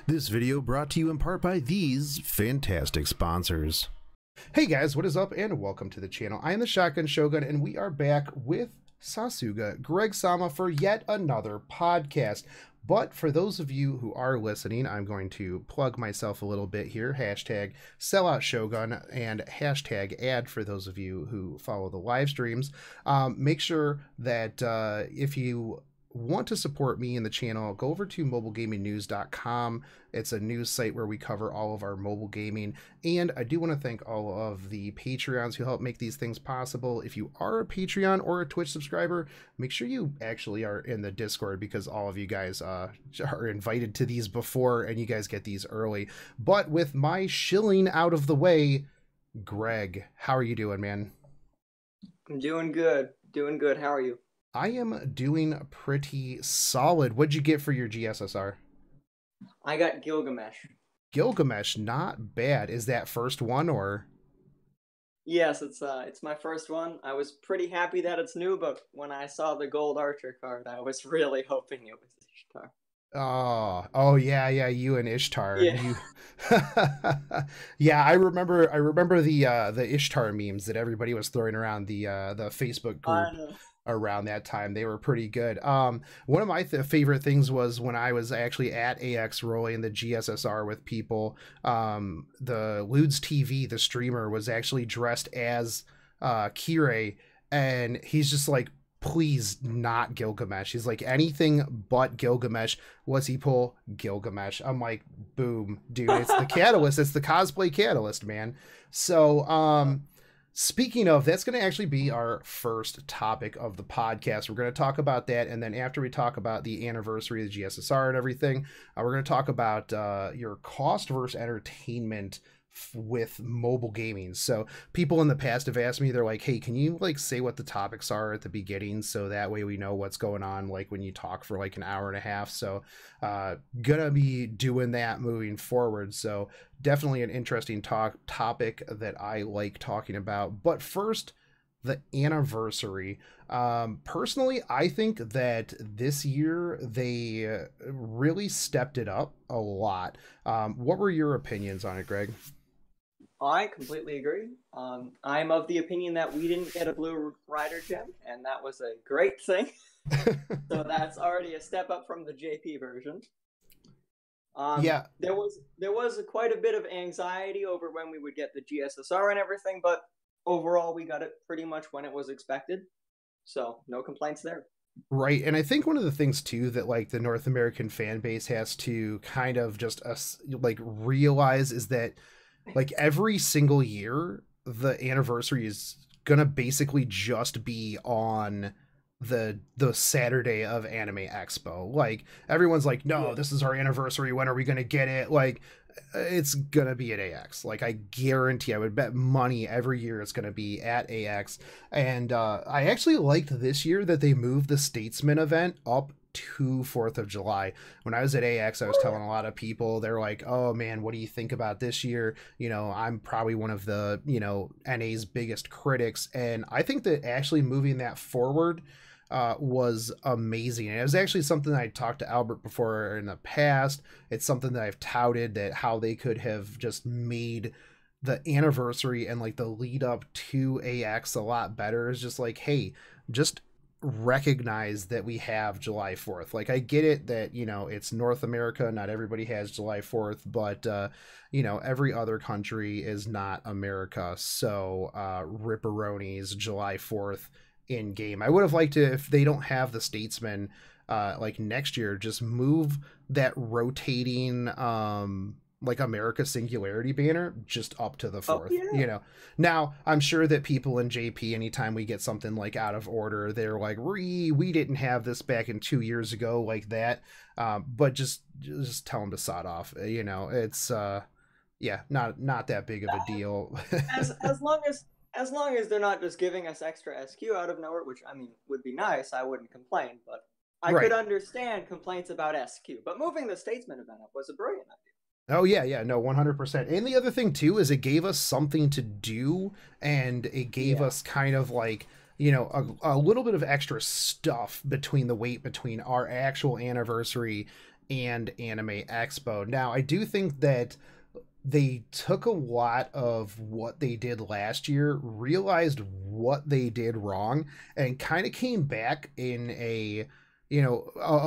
This video brought to you in part by these fantastic sponsors. Hey guys, what is up and welcome to the channel. I am the Shotgun Shogun and we are back with Sasuga, Greg-sama, for yet another podcast. But for those of you who are listening, I'm going to plug myself a little bit here. Hashtag sellout Shogun and hashtag ad for those of you who follow the live streams. Make sure that if you want to support me and the channel, go over to mobilegamingnews.com. It's a news site where we cover all of our mobile gaming, and I do want to thank all of the Patreons who help make these things possible. If you are a Patreon or a Twitch subscriber, make sure you actually are in the Discord, because all of you guys are invited to these before and you guys get these early. But with my shilling out of the way, Greg, how are you doing, man? I'm doing good. How are you? I am doing pretty solid. What'd you get for your GSSR? I got Gilgamesh. Gilgamesh, not bad. Is that first one or? Yes, it's my first one. I was pretty happy that it's new, but when I saw the gold archer card, I was really hoping it was Ishtar. Oh yeah, you and Ishtar. Yeah. You... Yeah, I remember the Ishtar memes that everybody was throwing around the Facebook group around that time. They were pretty good. One of my favorite things was when I was actually at AX rolling the GSSR with people. The Ludes TV, the streamer, was actually dressed as Kirei, and he's just like, please not Gilgamesh. He's like, anything but Gilgamesh. What's he pull? Gilgamesh. I'm like, boom, dude, it's the catalyst. It's the cosplay catalyst, man. So speaking of, that's going to actually be our first topic of the podcast. We're going to talk about that, and then after we talk about the anniversary of the GSSR and everything, we're going to talk about your cost versus entertainment with mobile gaming. So people in the past have asked me, they're like, hey, can you like say what the topics are at the beginning, so that way we know what's going on, like when you talk for like an hour and a half. So gonna be doing that moving forward. So definitely an interesting topic that I like talking about. But first, the anniversary. Personally, I think that this year they really stepped it up a lot. What were your opinions on it, Greg? I completely agree. I'm of the opinion that we didn't get a Blue Rider gem, and that was a great thing. So that's already a step up from the JP version. Yeah, there was quite a bit of anxiety over when we would get the GSSR and everything, but overall we got it pretty much when it was expected. So no complaints there. Right. And I think one of the things too that like the North American fan base has to kind of just like realize is that like every single year the anniversary is gonna basically just be on the Saturday of Anime Expo. Like everyone's like, no, this is our anniversary, when are we gonna get it? Like it's gonna be at AX. Like I guarantee, I would bet money every year it's gonna be at AX. And I actually liked this year that they moved the Statesman event up to 4th of July. When I was at AX, I was telling a lot of people, they're like, oh man, what do you think about this year? You know, I'm probably one of the, you know, NA's biggest critics, and I think that actually moving that forward was amazing. And it was actually something I talked to Albert before in the past. It's something that I've touted, that how they could have just made the anniversary and like the lead up to AX a lot better. Is just like, hey, just recognize that we have July 4th. Like I get it that, you know, it's North America, not everybody has July 4th, but you know, every other country is not America. So ripperonis, July 4th in game. I would have liked to, if they don't have the Statesman like next year, just move that rotating like America Singularity banner just up to the 4th. You know, now I'm sure that people in JP, anytime we get something like out of order, they're like, we didn't have this back in 2 years ago, like that. But just tell them to sod off. You know, it's yeah, not that big of a deal. as long as they're not just giving us extra SQ out of nowhere, which I mean would be nice, I wouldn't complain. But I could understand complaints about SQ. But moving the Statesman event up was a brilliant idea. Oh yeah, no, 100%. And the other thing too is it gave us something to do, and it gave us kind of like, you know, a little bit of extra stuff between the wait between our actual anniversary and Anime Expo. Now, I do think that they took a lot of what they did last year, realized what they did wrong, and kind of came back in a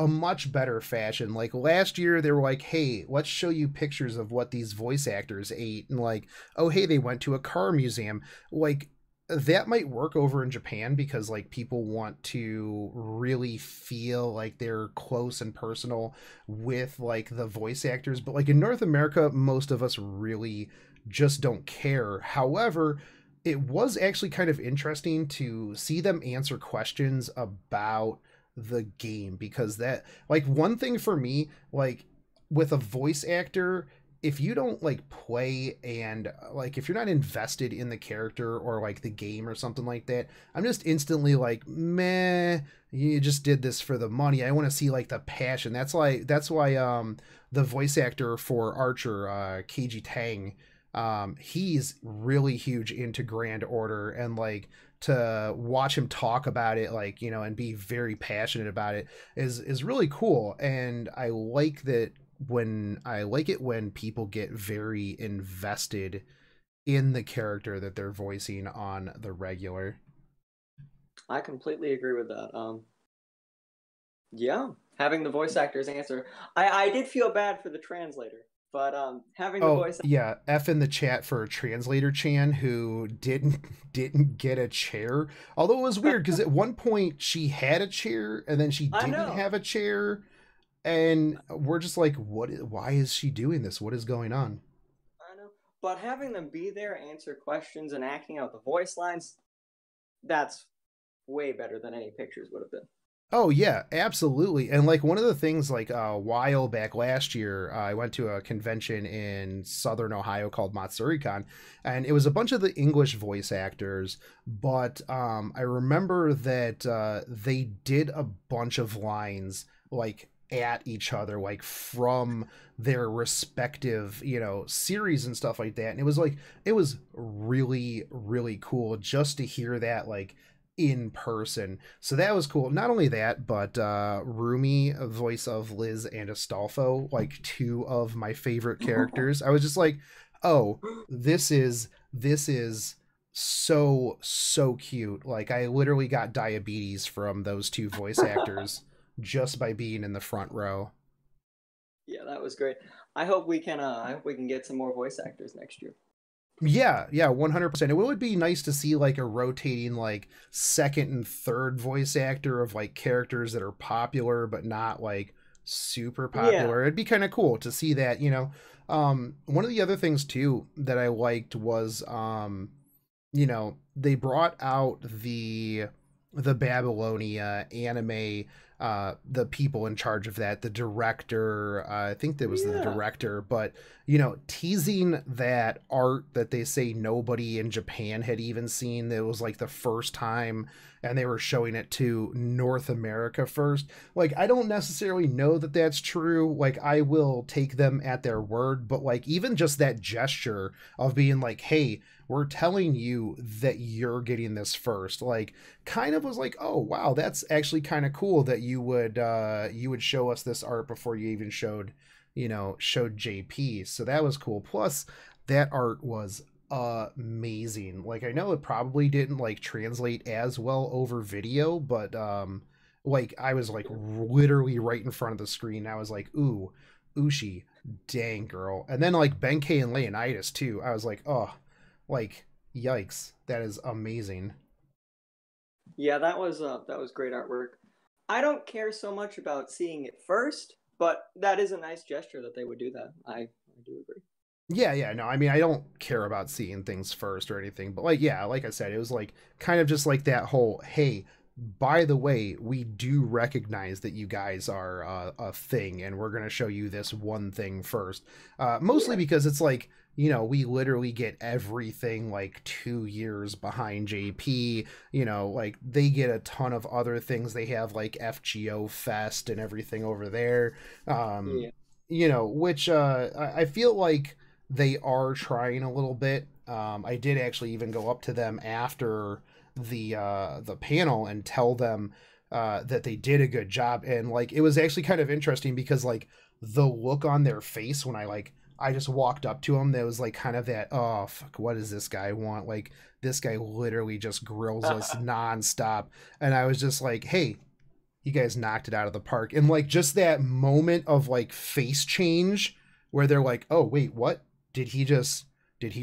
much better fashion. Like last year, they were like, hey, let's show you pictures of what these voice actors ate. And like, oh, hey, they went to a car museum. Like, that might work over in Japan because like people want to really feel like they're close and personal with like the voice actors, but like in North America most of us really just don't care. However, it was actually kind of interesting to see them answer questions about the game, because that, like, one thing for me, like with a voice actor, if you don't like play and like if you're not invested in the character or like the game or something like that, I'm just instantly like, meh, you just did this for the money. I want to see like the passion. That's why the voice actor for Archer, KG Tang, he's really huge into Grand Order, and like to watch him talk about it, like, and be very passionate about it is really cool. And I like it when people get very invested in the character that they're voicing on the regular. I completely agree with that. Yeah, having the voice actors answer. I did feel bad for the translator, but having the Oh voice. yeah, F in the chat for translator Chan, who didn't get a chair. Although it was weird because at one point she had a chair and then she I didn't know. have a chair, and we're just like, why is she doing this? What is going on? I know. But having them be there, answer questions, and acting out the voice lines, that's way better than any pictures would have been. Oh yeah, absolutely. And like one of the things, like a while back last year, I went to a convention in Southern Ohio called MatsuriCon, and it was a bunch of the English voice actors. But I remember that they did a bunch of lines like at each other, like from their respective, series and stuff like that. And it was really, really cool just to hear that, like, in person. So that was cool. Not only that, but Rumi, voice of Liz and Astolfo, like two of my favorite characters. I was just like, oh, this is so cute. Like I literally got diabetes from those two voice actors just by being in the front row. Yeah, that was great. I hope we can get some more voice actors next year. Yeah, 100%. It would be nice to see like a rotating like second and third voice actor of like characters that are popular but not like super Yeah. popular. It'd be kind of cool to see that. One of the other things too that I liked was they brought out the Babylonia anime, the people in charge of that, the director, I think that was the Yeah. director, but teasing that art that they say nobody in Japan had even seen, that was like the first time, and they were showing it to North America first. Like, I don't necessarily know that that's true. Like, I will take them at their word, but like even just that gesture of being like, hey, we're telling you that you're getting this first, like, kind of was like, oh wow, that's actually kind of cool that you would show us this art before you even showed JP. So that was cool. Plus that art was amazing. Like, I know it probably didn't like translate as well over video, but like I was like literally right in front of the screen. I was like, ooh, Ushi, dang girl. And then like Benkei and Leonidas too. I was like, oh, like, yikes, that is amazing. Yeah, that was great artwork. I don't care so much about seeing it first, but that is a nice gesture that they would do that. I do agree. Yeah, no, I mean, I don't care about seeing things first or anything, but like, yeah, like I said, it was like kind of just like that whole, hey, by the way, we do recognize that you guys are a thing, and we're going to show you this one thing first. Mostly Yeah. because it's like, we literally get everything like 2 years behind JP. Like they get a ton of other things. They have like FGO Fest and everything over there. Yeah. Which I feel like they are trying a little bit. I did actually even go up to them after the panel and tell them that they did a good job. And like it was actually kind of interesting because like the look on their face when I just walked up to him, there was like kind of that, oh fuck, what does this guy want? Like this guy literally just grills us nonstop. And I was just like, hey, you guys knocked it out of the park. And like just that moment of like face change where they're like, oh wait, what? Did he just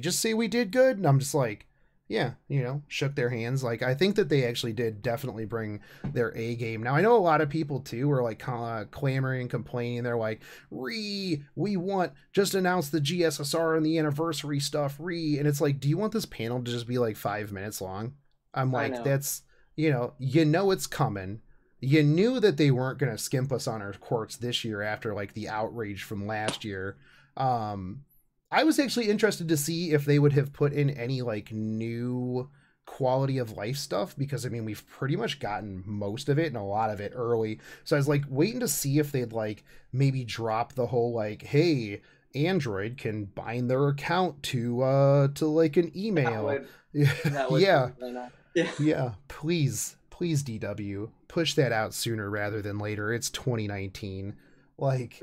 say we did good? And I'm just like, yeah, shook their hands. Like I think that they actually did definitely bring their A game. Now I know a lot of people too were like clamoring and complaining. They're like, we want just announce the GSSR and the anniversary stuff, and it's like, do you want this panel to just be like 5 minutes long? I'm like, that's it's coming. You knew that they weren't going to skimp us on our courts this year after like the outrage from last year. I was actually interested to see if they would have put in any like new quality of life stuff, because I mean we've pretty much gotten most of it and a lot of it early. So I was like waiting to see if they'd like maybe drop the whole like, hey, Android can bind their account to like an email. That would Yeah. Yeah. Yeah, please DW, push that out sooner rather than later. It's 2019. Like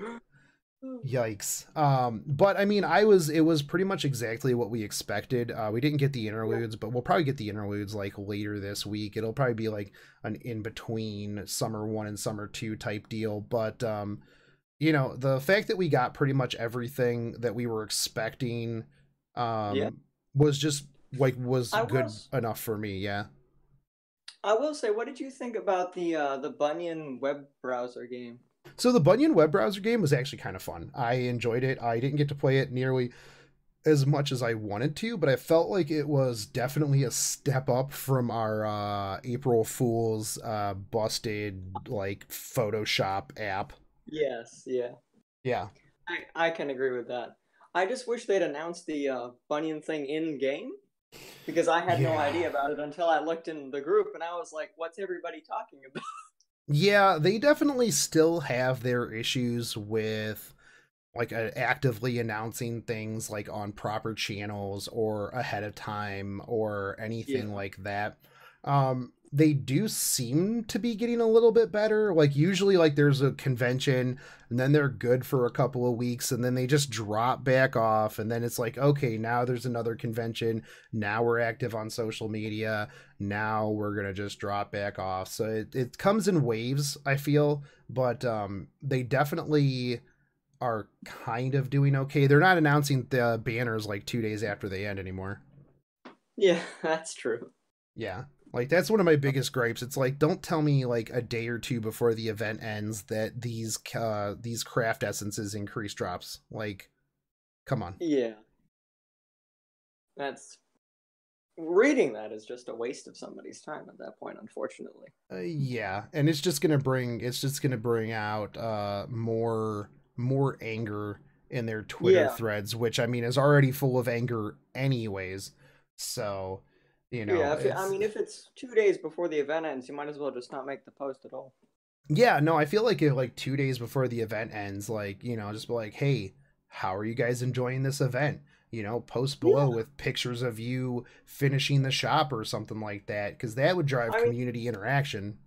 yikes. But I mean it was pretty much exactly what we expected. We didn't get the interludes, but we'll probably get the interludes like later this week. It'll probably be like an in between summer 1 and summer 2 type deal. But the fact that we got pretty much everything that we were expecting was just like good enough for me. Yeah. I will say, what did you think about the Bunyan web browser game? So the Bunyan web browser game was actually kind of fun. I enjoyed it. I didn't get to play it nearly as much as I wanted to, but I felt like it was definitely a step up from our April Fool's busted like Photoshop app. Yes, yeah. Yeah. I can agree with that. I just wish they'd announced the Bunyan thing in game, because I had no idea about it until I looked in the group and I was like, what's everybody talking about? Yeah, they definitely still have their issues with like actively announcing things like on proper channels or ahead of time or anything like that. They do seem to be getting a little bit better. Like usually like there's a convention and then they're good for a couple of weeks and then they just drop back off, and then it's like, okay, now there's another convention, now we're active on social media, now we're gonna just drop back off. So it comes in waves, I feel, but they definitely are kind of doing okay. They're not announcing the banners like 2 days after they end anymore. Yeah, that's true. Yeah. Like that's one of my biggest gripes. It's like, don't tell me like a day or two before the event ends that these craft essences increase drops. Like, come on. Yeah. That's reading that is just a waste of somebody's time at that point, unfortunately. Yeah, and it's just gonna bring out more anger in their Twitter threads, which I mean is already full of anger anyways. So, yeah, if it's 2 days before the event ends, you might as well just not make the post at all. Yeah, no, I feel like if like 2 days before the event ends, like, just be like, hey, how are you guys enjoying this event? Post below with pictures of you finishing the shop or something like that, because that would drive community interaction.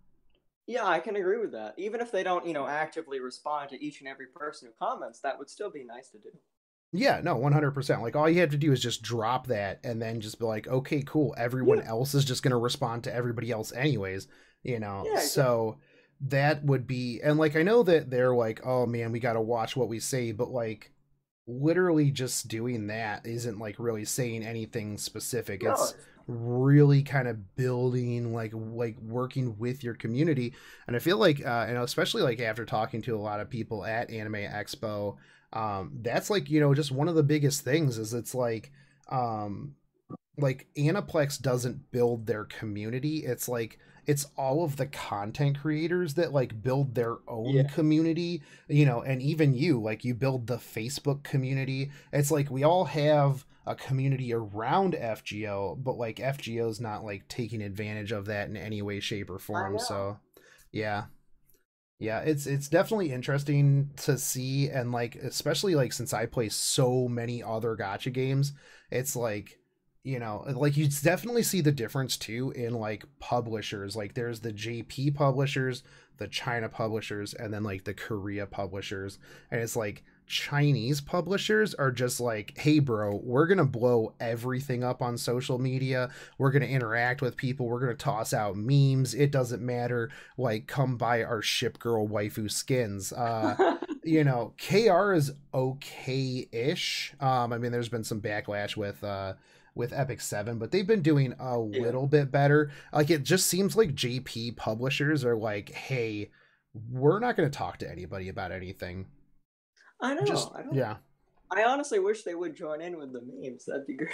Yeah, I can agree with that. Even if they don't, actively respond to each and every person who comments, that would still be nice to do. Yeah, no, 100%. Like all you have to do is just drop that and then just be like, okay, cool. Everyone else is just going to respond to everybody else anyways, So that would be, and like, I know that they're like, oh man, we got to watch what we say, but like literally just doing that isn't like really saying anything specific. No. It's really kind of building like working with your community. And I feel like, especially like after talking to a lot of people at Anime Expo, that's like, just one of the biggest things is it's like Aniplex doesn't build their community. It's like it's all of the content creators that like build their own community, and even you, like you build the Facebook community. It's like we all have a community around FGO, but like FGO's not like taking advantage of that in any way, shape, or form. So yeah, it's definitely interesting to see, and like especially like since I play so many other gacha games, it's like you know, like you definitely see the difference too in like publishers. Like there's the JP publishers, the China publishers, and then like the Korea publishers. And it's like Chinese publishers are just like, hey bro, we're gonna blow everything up on social media. We're gonna interact with people, we're gonna toss out memes. It doesn't matter. Like, come buy our ship girl waifu skins. You know, KR is okay-ish. I mean, there's been some backlash with Epic 7, but they've been doing a Yeah, little bit better. Like it just seems like JP publishers are like, "Hey, we're not going to talk to anybody about anything." I Just know. I don't. yeah. I honestly wish they would join in with the memes. That'd be great.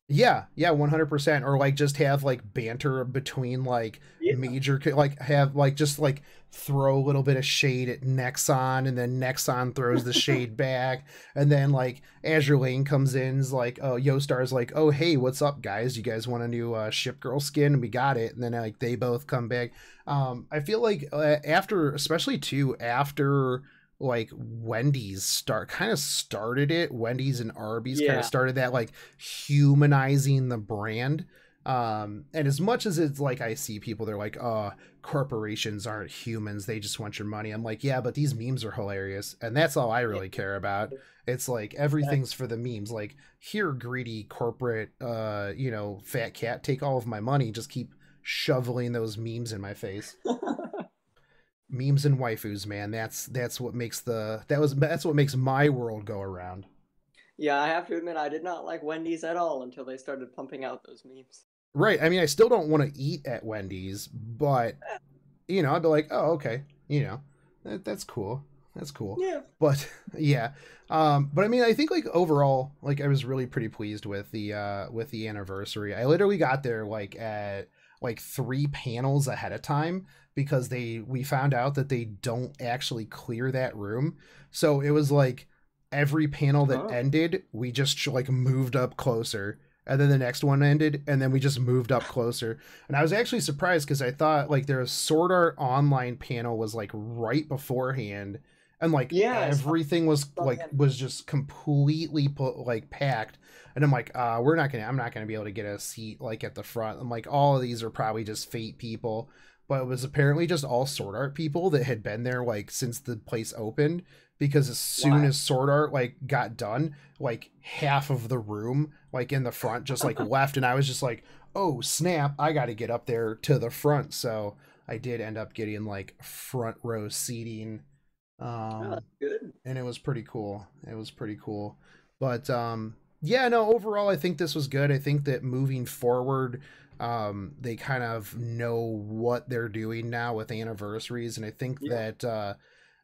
Yeah, yeah, 100%. Or like just have like banter between like Yeah. major, like have like just like throw a little bit of shade at Nexon, and then Nexon throws the shade back, and then like Azure Lane comes in, is like, oh, Yostar's like, oh hey, what's up guys? You guys want a new ship girl skin? We got it. And then like they both come back. I feel like after, especially too after like Wendy's started it. Wendy's and Arby's kind of Yeah. started that like humanizing the brand. And as much as it's like I see people, they're like, oh, corporations aren't humans, they just want your money. I'm like, yeah, but these memes are hilarious, and that's all I Yeah. really care about. It's like everything's for the memes. Like, here, greedy corporate you know, fat cat, take all of my money, just keep shoveling those memes in my face. Memes and waifus, man. That's what makes that's what makes my world go around. Yeah, I have to admit, I did not like Wendy's at all until they started pumping out those memes. Right. I mean, I still don't want to eat at Wendy's, but you know, I'd be like, oh, okay, you know, that's cool. That's cool. Yeah. But yeah. But I mean, I think like overall, like I was really pretty pleased with the anniversary. I literally got there like at like 3 panels ahead of time because we found out that they don't actually clear that room. So it was like every panel that Oh. ended, we just like moved up closer, and then the next one ended, and then we just moved up closer. And I was actually surprised because I thought like their Sword Art Online panel was like right beforehand, and like Yeah, everything was saw like that. was just completely put like packed. And I'm like, I'm not gonna be able to get a seat like at the front. I'm like, all of these are probably just Fate people, but it was apparently just all Sword Art people that had been there like since the place opened, because as soon Why? as Sword Art like got done, like half of the room like in the front just like left, and I was just like, oh snap, I got to get up there to the front. So I did end up getting like front row seating, Oh, um that's good. and it was pretty cool. It was pretty cool. But yeah, no, overall I think this was good. I think that moving forward, they kind of know what they're doing now with anniversaries, and I think Yeah. that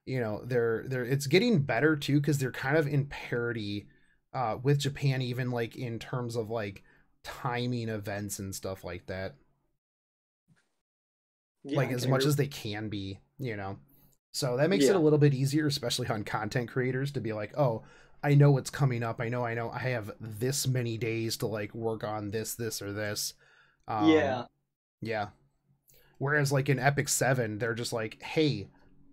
you know, they're it's getting better too, because they're kind of in parity with Japan, even like in terms of like timing events and stuff like that, Yeah, like I as can much agree. as they can be, you know. So that makes it a Yeah. little bit easier, especially on content creators, to be like, oh, I know what's coming up. I know I have this many days to like work on this or this. um Yeah. yeah. Whereas like in Epic 7, they're just like, hey,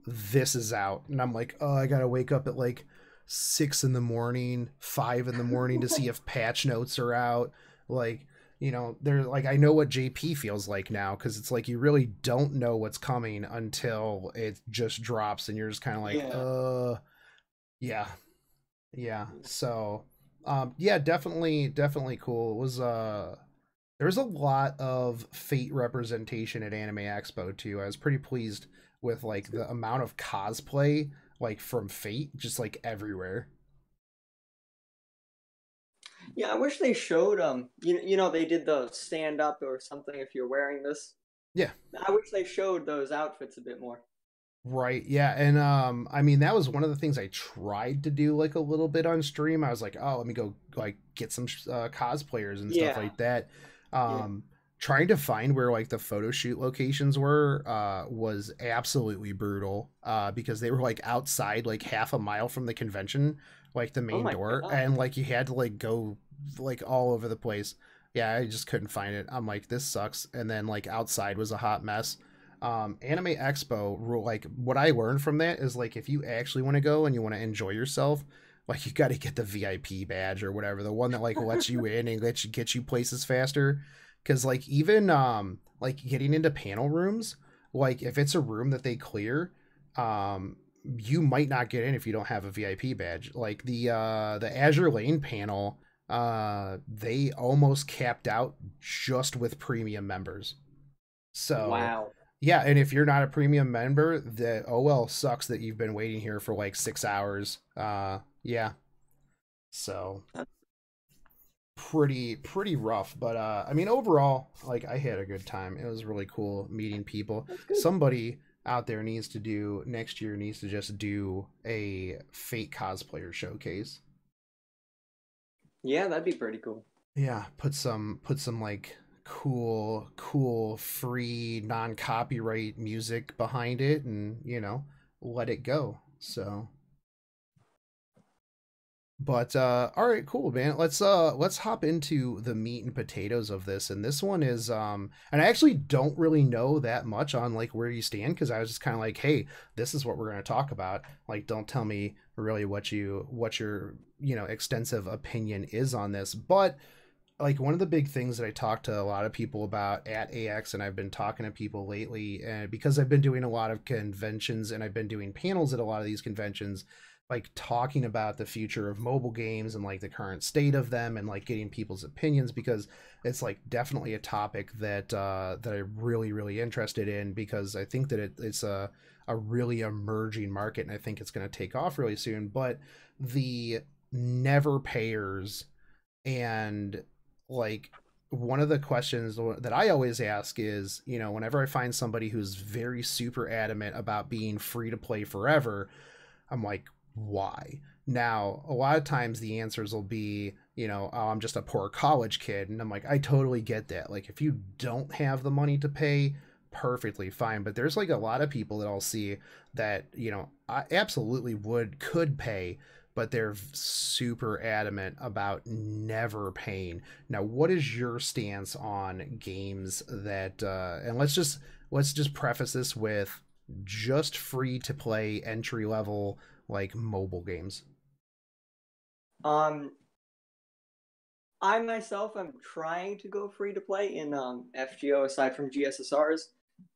this is out. And I'm like, oh, I gotta wake up at like 6 in the morning, 5 in the morning to see if patch notes are out. Like, you know, they're like, I know what JP feels like now, because it's like you really don't know what's coming until it just drops, and you're just kind of like, Yeah. yeah, yeah. So, yeah, definitely cool. It was there's a lot of Fate representation at Anime Expo too. I was pretty pleased with like the amount of cosplay like from Fate just like everywhere. Yeah, I wish they showed you know they did the stand up or something if you're wearing this. Yeah. I wish they showed those outfits a bit more. Right. Yeah. And I mean, that was one of the things I tried to do like a little bit on stream. I was like, oh, let me go like get some cosplayers and stuff Yeah. like that. Yeah. Um trying to find where like the photo shoot locations were was absolutely brutal, because they were like outside like half a mile from the convention, like the Oh main my door, God. and like you had to like go like all over the place. Yeah, I just couldn't find it. I'm like, this sucks. And then like outside was a hot mess. Anime Expo rule, like what I learned from that is like if you actually want to go and you want to enjoy yourself, Like you got to get the VIP badge or whatever, the one that like lets you in and get you places faster. Because like even like getting into panel rooms, like if it's a room that they clear, you might not get in if you don't have a VIP badge. Like the Azure Lane panel, they almost capped out just with premium members. So Wow. yeah, and if you're not a premium member, the oh well sucks that you've been waiting here for like 6 hours. Yeah. So pretty rough. But I mean overall, like I had a good time. It was really cool meeting people. That's good. Somebody out there needs to do next year needs to just do a Fate cosplayer showcase. Yeah, that'd be pretty cool. Yeah, put some like cool free non-copyright music behind it and, let it go. So, but all right, cool, man. Let's hop into the meat and potatoes of this. And this one is and I actually don't really know that much on like where you stand because I was just kind of like, "Hey, this is what we're going to talk about." Like don't tell me really what your, extensive opinion is on this. But like one of the big things that I talk to a lot of people about at AX, and I've been talking to people lately, and because I've been doing a lot of conventions and I've been doing panels at a lot of these conventions, like talking about the future of mobile games and like the current state of them and like getting people's opinions because it's like definitely a topic that I'm really interested in because I think that it's a really emerging market and I think it's going to take off really soon. But the never payers and like one of the questions that I always ask is, whenever I find somebody who's very super adamant about being free to play forever, I'm like, why? Now, a lot of times the answers will be, oh, I'm just a poor college kid. And I'm like, I totally get that. Like, if you don't have the money to pay, perfectly fine. But there's like a lot of people that I'll see that, I absolutely could pay, but they're super adamant about never paying. Now, what is your stance on games that, and let's just preface this with just free to play entry level like mobile games. Um, I myself am trying to go free to play in FGO aside from GSSRs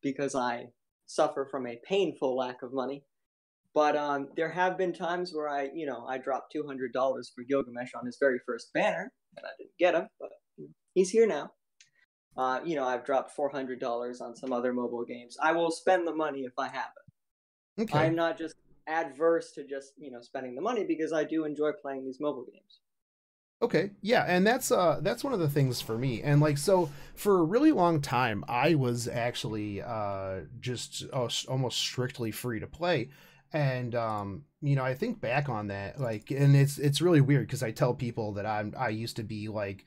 because I suffer from a painful lack of money. But there have been times where I dropped $200 for Gilgamesh on his very first banner, and I didn't get him, but he's here now. I've dropped $400 on some other mobile games. I will spend the money if I have it. Okay. I'm not just adverse to just spending the money because I do enjoy playing these mobile games. Okay. Yeah, and that's one of the things for me. And like so for a really long time I was actually just almost strictly free to play. And I think back on that like and it's really weird because I tell people that I used to be like,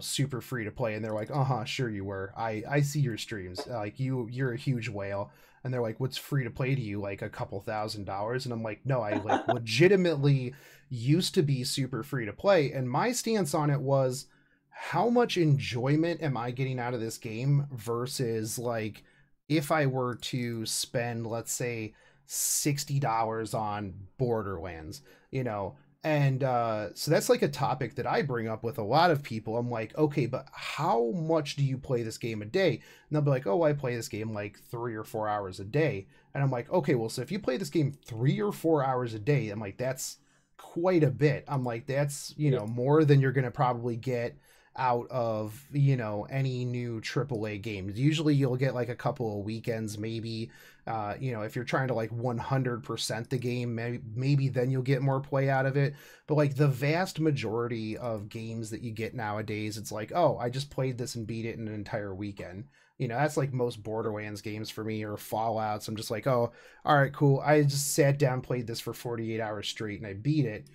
super free to play and they're like, "Uh-huh, sure you were. I see your streams. Like you're a huge whale." And they're like, "What's free to play to you? Like a couple $1,000?" And I'm like, "No, I like legitimately used to be super free to play." And my stance on it was how much enjoyment am I getting out of this game versus like if I were to spend, let's say, $60 on Borderlands, you know. And so that's like a topic that I bring up with a lot of people. I'm like, okay, but how much do you play this game a day? And they'll be like, oh, I play this game like 3 or 4 hours a day. And I'm like, okay, well, so if you play this game 3 or 4 hours a day, I'm like, that's quite a bit. I'm like, that's, Yeah. more than you're going to probably get out of, any new AAA games. Usually you'll get like a couple of weekends, maybe, if you're trying to like 100% the game, maybe then you'll get more play out of it. But like the vast majority of games that you get nowadays, it's like, oh, I just played this and beat it in an entire weekend. That's like most Borderlands games for me or Fallouts. I'm just like, oh, all right, cool. I just sat down, played this for 48 hours straight, and I beat it.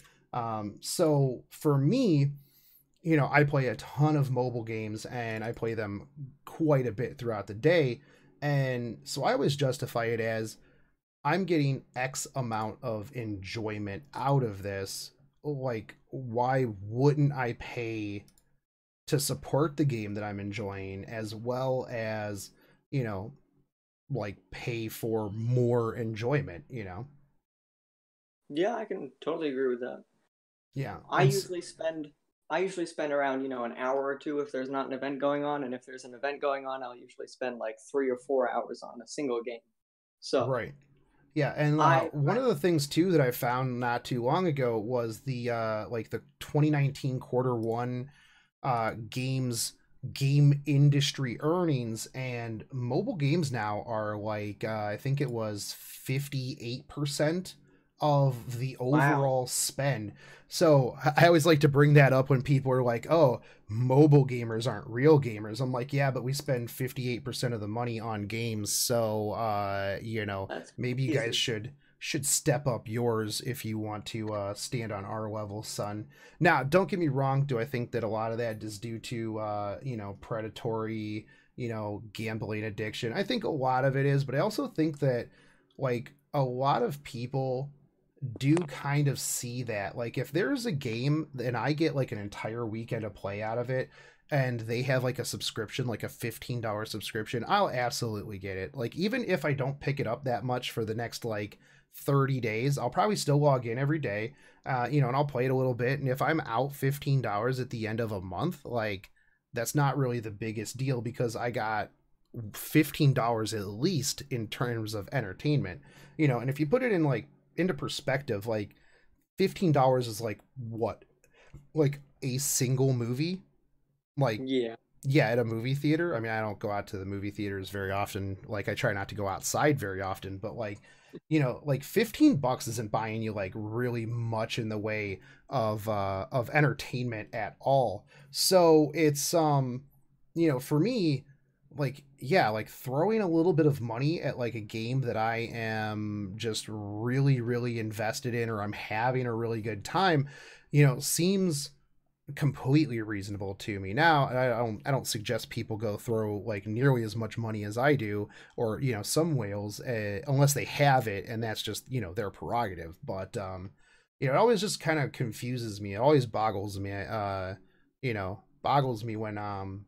So for me, I play a ton of mobile games and I play them quite a bit throughout the day. And so I always justify it as I'm getting X amount of enjoyment out of this. Like, why wouldn't I pay to support the game that I'm enjoying as well as, you know, like pay for more enjoyment, Yeah, I can totally agree with that. Yeah. I usually spend I usually spend around, an hour or two if there's not an event going on, and if there's an event going on, I'll usually spend like 3 or 4 hours on a single game. So Right. Yeah, and I, one I of the things too that I found not too long ago was the like the 2019 quarter one games game industry earnings, and mobile games now are like I think it was 58% of the wow, overall spend. So I always like to bring that up when people are like, "Oh, mobile gamers aren't real gamers." I'm like, "Yeah, but we spend 58% of the money on games." So, that's maybe you guys crazy. should step up yours if you want to stand on our level, son. Now, don't get me wrong. Do I think that a lot of that is due to predatory, gambling addiction? I think a lot of it is, but I also think that like a lot of people do kind of see that. Like if there's a game and I get like an entire weekend of play out of it, and they have like a subscription, like a $15 subscription, I'll absolutely get it. Like even if I don't pick it up that much for the next like 30 days, I'll probably still log in every day, and I'll play it a little bit. And if I'm out $15 at the end of a month, like that's not really the biggest deal because I got $15 at least in terms of entertainment. And if you put it in like into perspective, like $15 is like what? Like a single movie? Like Yeah, yeah, at a movie theater. I mean, I don't go out to the movie theaters very often. Like I try not to go outside very often, but like like $15 isn't buying you like really much in the way of entertainment at all. So it's for me, like yeah, like throwing a little bit of money at like a game that I am just really really invested in, or I'm having a really good time, seems completely reasonable to me. Now, I don't suggest people go throw like nearly as much money as I do, or some whales, unless they have it, and that's just their prerogative. But it always just kind of confuses me. It always boggles me when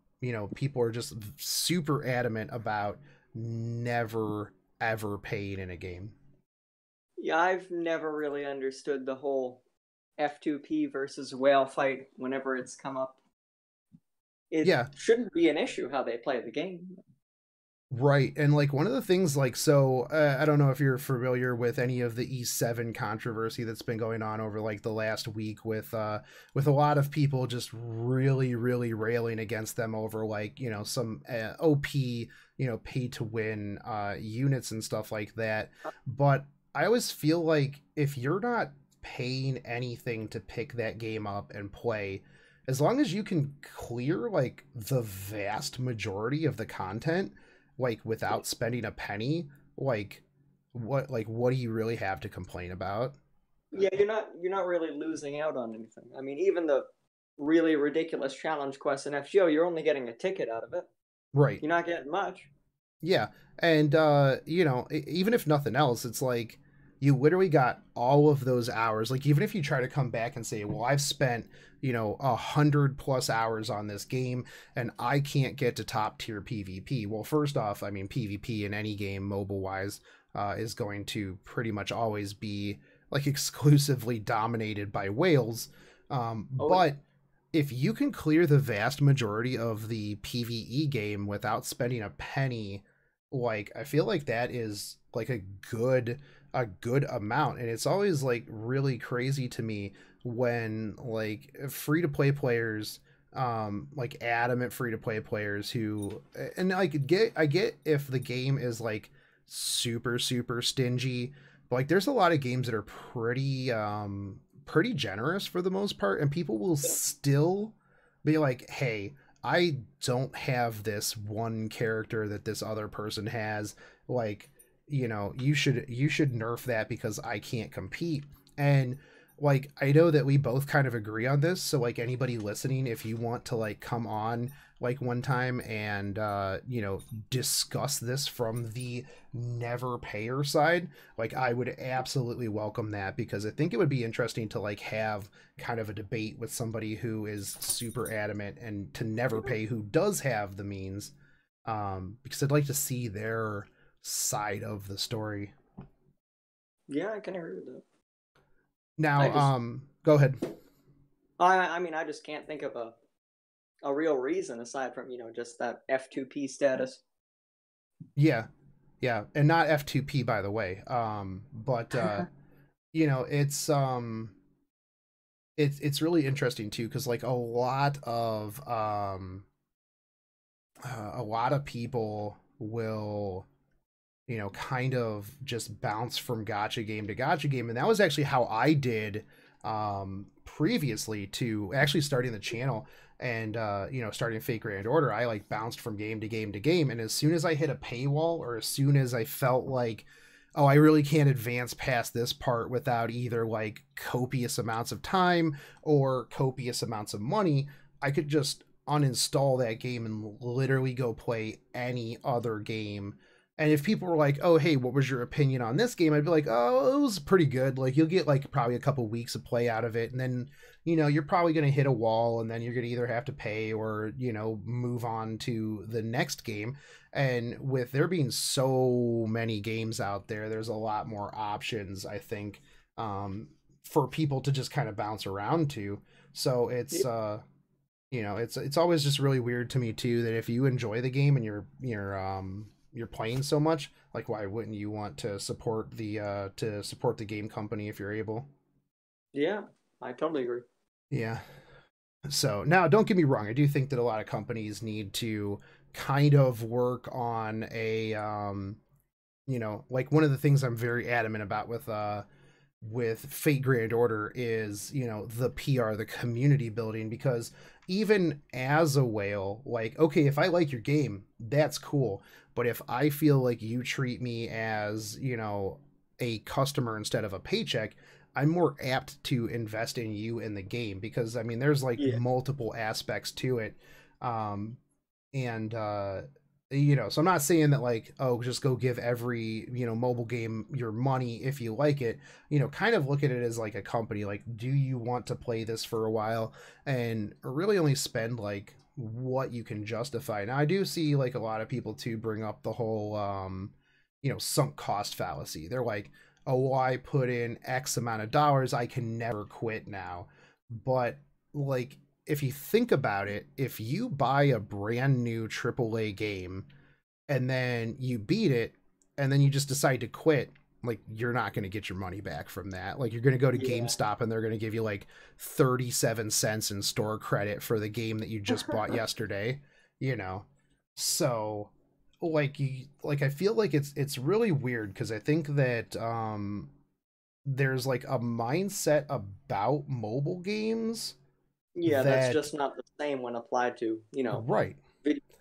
people are just super adamant about never ever paying in a game. yeah. I've never really understood the whole F2P versus whale fight whenever it's come up. It Yeah, shouldn't be an issue how they play the game. right. And like one of the things like so I don't know if you're familiar with any of the E7 controversy that's been going on over like the last week with a lot of people just really really railing against them over like, some OP, pay to win units and stuff like that. But I always feel like if you're not paying anything to pick that game up and play, as long as you can clear like the vast majority of the content like without spending a penny, like what do you really have to complain about? Yeah, you're not really losing out on anything. I mean, even the really ridiculous challenge quest in FGO, you're only getting a ticket out of it. Right. You're not getting much. Yeah. And even if nothing else, it's like you literally got all of those hours. Like even if you try to come back and say, well, I've spent 100+ hours on this game and I can't get to top tier PvP. Well, first off, I mean PvP in any game mobile wise is going to pretty much always be like exclusively dominated by whales. Oh, But if you can clear the vast majority of the PvE game without spending a penny, like I feel like that is like a good amount. And it's always like really crazy to me when like free to play players, like adamant free to play players who, and like I get if the game is like super super stingy, but like there's a lot of games that are pretty generous for the most part, and people will yeah. still be like, hey, I don't have this one character that this other person has, like, you should nerf that because I can't compete. And like I know that we both kind of agree on this, so like anybody listening, if you want to like come on like one time and discuss this from the never payer side, like I would absolutely welcome that, because I think it would be interesting to like have kind of a debate with somebody who is super adamant and to never pay, who does have the means, because I'd like to see their side of the story. Yeah, I can agree with that. I Now just go ahead. I mean, I just can't think of a real reason aside from, just that F2P status. Yeah, yeah, and not F2P, by the way. But you know, it's really interesting too, because like a lot of people will, you know, kind of just bounce from gotcha game to gotcha game. And that was actually how I did previously to actually starting the channel and, you know, starting Fake Grand Order. I like bounced from game to game to game. And as soon as I hit a paywall, or as soon as I felt like, oh, I really can't advance past this part without either like copious amounts of time or copious amounts of money, I could just uninstall that game and literally go play any other game. And if people were like, "Oh, hey, what was your opinion on this game?" I'd be like, "Oh, it was pretty good. Like, you'll get like probably a couple weeks of play out of it, and then, you know, you're probably going to hit a wall, and then you're going to either have to pay or, you know, move on to the next game." And with there being so many games out there, there's a lot more options, I think, for people to just kind of bounce around to. So it's you know, it's always just really weird to me too that if you enjoy the game and you're playing so much, like why wouldn't you want to support the game company if you're able? Yeah, I totally agree. Yeah. So now, don't get me wrong. I do think that a lot of companies need to kind of work on a, you know, like one of the things I'm very adamant about with Fate Grand Order is, you know, the PR, the community building, because even as a whale, like, okay, if I like your game, that's cool. But if I feel like you treat me as, you know, a customer instead of a paycheck, I'm more apt to invest in you in the game, because I mean, there's like Yeah. multiple aspects to it. Um, and you know, so I'm not saying that like, oh, just go give every, you know, mobile game your money if you like it. You know, kind of look at it as like a company. Like, do you want to play this for a while and really only spend like what you can justify? Now I do see like a lot of people too bring up the whole you know, sunk cost fallacy. They're like, oh, well, I put in X amount of dollars, I can never quit now. But like, if you think about it, if you buy a brand new AAA game and then you beat it and then you just decide to quit, like, you're not going to get your money back from that. Like, you're going to go to Yeah. GameStop and they're going to give you like 37 cents in store credit for the game that you just bought yesterday, you know. So like I feel like it's really weird because I think that there's like a mindset about mobile games Yeah, that's that just not the same when applied to, right.